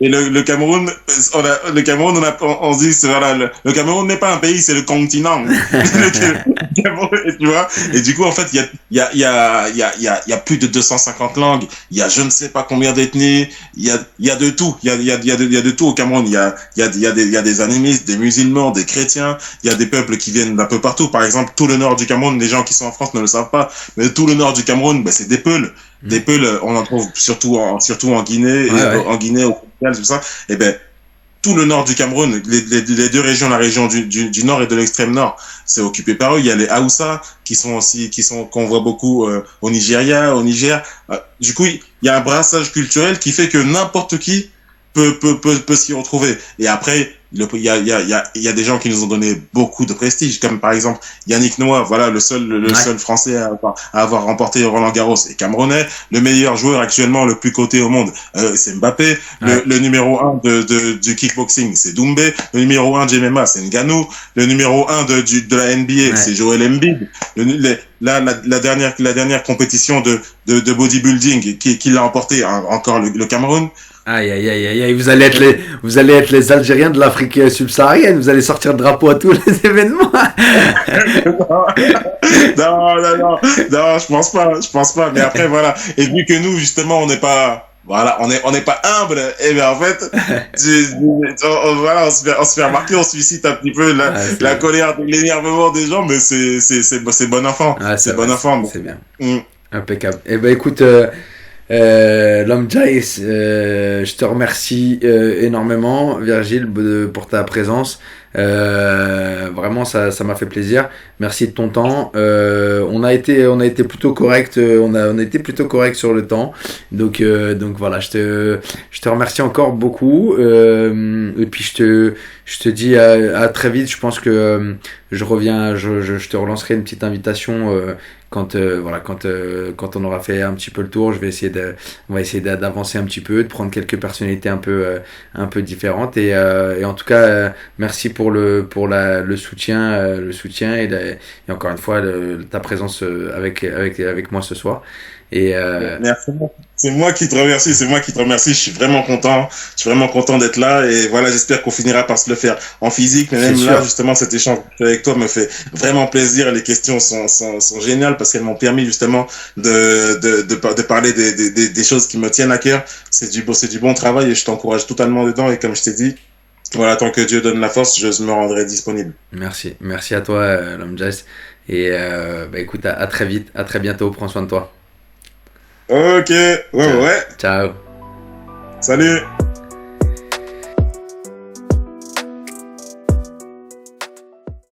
Et le Cameroun, on dit, voilà, le Cameroun n'est pas un pays, c'est le continent. Le Cameroun, tu vois. Et du coup, en fait, il y a plus de 250 langues. Il y a je ne sais pas combien d'ethnies. Il y a de tout. Il y a de tout au Cameroun. Il y a des animistes, des musulmans, des chrétiens. Il y a des peuples qui viennent d'un peu partout. Par exemple, tout le nord du Cameroun, les gens qui sont en France ne le savent pas, mais tout le nord du Cameroun, c'est des Peuls. Des Peuls, on en trouve surtout en Guinée, en Guinée, au Sénégal, tout ça. Et tout le nord du Cameroun, les deux régions, la région du nord et de l'extrême nord, c'est occupé par eux. Il y a les Haoussa qu'on voit beaucoup au Nigeria, au Niger. Du coup, il y a un brassage culturel qui fait que n'importe qui peut s'y retrouver. Et après, il y a des gens qui nous ont donné beaucoup de prestige, comme par exemple Yannick Noah, voilà, le seul Français à avoir remporté Roland Garros et Camerounais. Le meilleur joueur actuellement, le plus coté au monde, c'est Mbappé. Le numéro 1 du kickboxing, c'est Doumbé. Le numéro 1 du MMA, c'est Ngannou. Le numéro 1 de la NBA, c'est Joel Embiid. La dernière compétition de bodybuilding qui l'a emporté, encore le Cameroun. Aïe, aïe, aïe, aïe, vous allez être les Algériens de l'Afrique subsaharienne, vous allez sortir le drapeau à tous les événements. Non, je pense pas, mais après, voilà. Et vu que nous, justement, on n'est pas humble, et bien, en fait, voilà, on se fait remarquer, on suscite un petit peu la colère, l'énervement des gens, mais c'est bon enfant. Ah, c'est bon enfant. C'est bien. Mm. Impeccable. Eh ben, écoute, L'homme Jace, je te remercie énormément, Virgile, pour ta présence. Vraiment, ça m'a fait plaisir. Merci de ton temps. On a été plutôt correct. On a été plutôt correct sur le temps. Donc voilà, je te remercie encore beaucoup. Et puis je te dis à très vite. Je pense que je reviens, je te relancerai une petite invitation. Quand voilà quand on aura fait un petit peu le tour, on va essayer d'avancer un petit peu, de prendre quelques personnalités un peu différentes et en tout cas merci pour le soutien et encore une fois ta présence avec moi ce soir et Merci. C'est moi qui te remercie, c'est moi qui te remercie. Je suis vraiment content d'être là et voilà, j'espère qu'on finira par se le faire en physique. Mais c'est même là, sûr. justement, cet échange avec toi me fait vraiment plaisir. Les questions sont géniales parce qu'elles m'ont permis justement de parler des choses qui me tiennent à cœur. C'est du bon travail et je t'encourage totalement dedans. Et comme je t'ai dit, voilà, tant que Dieu donne la force, je me rendrai disponible. Merci à toi l'homme Jazz et bah écoute à très vite, à très bientôt, prends soin de toi. Ok, ouais, Ciao. ouais. Ciao. Salut.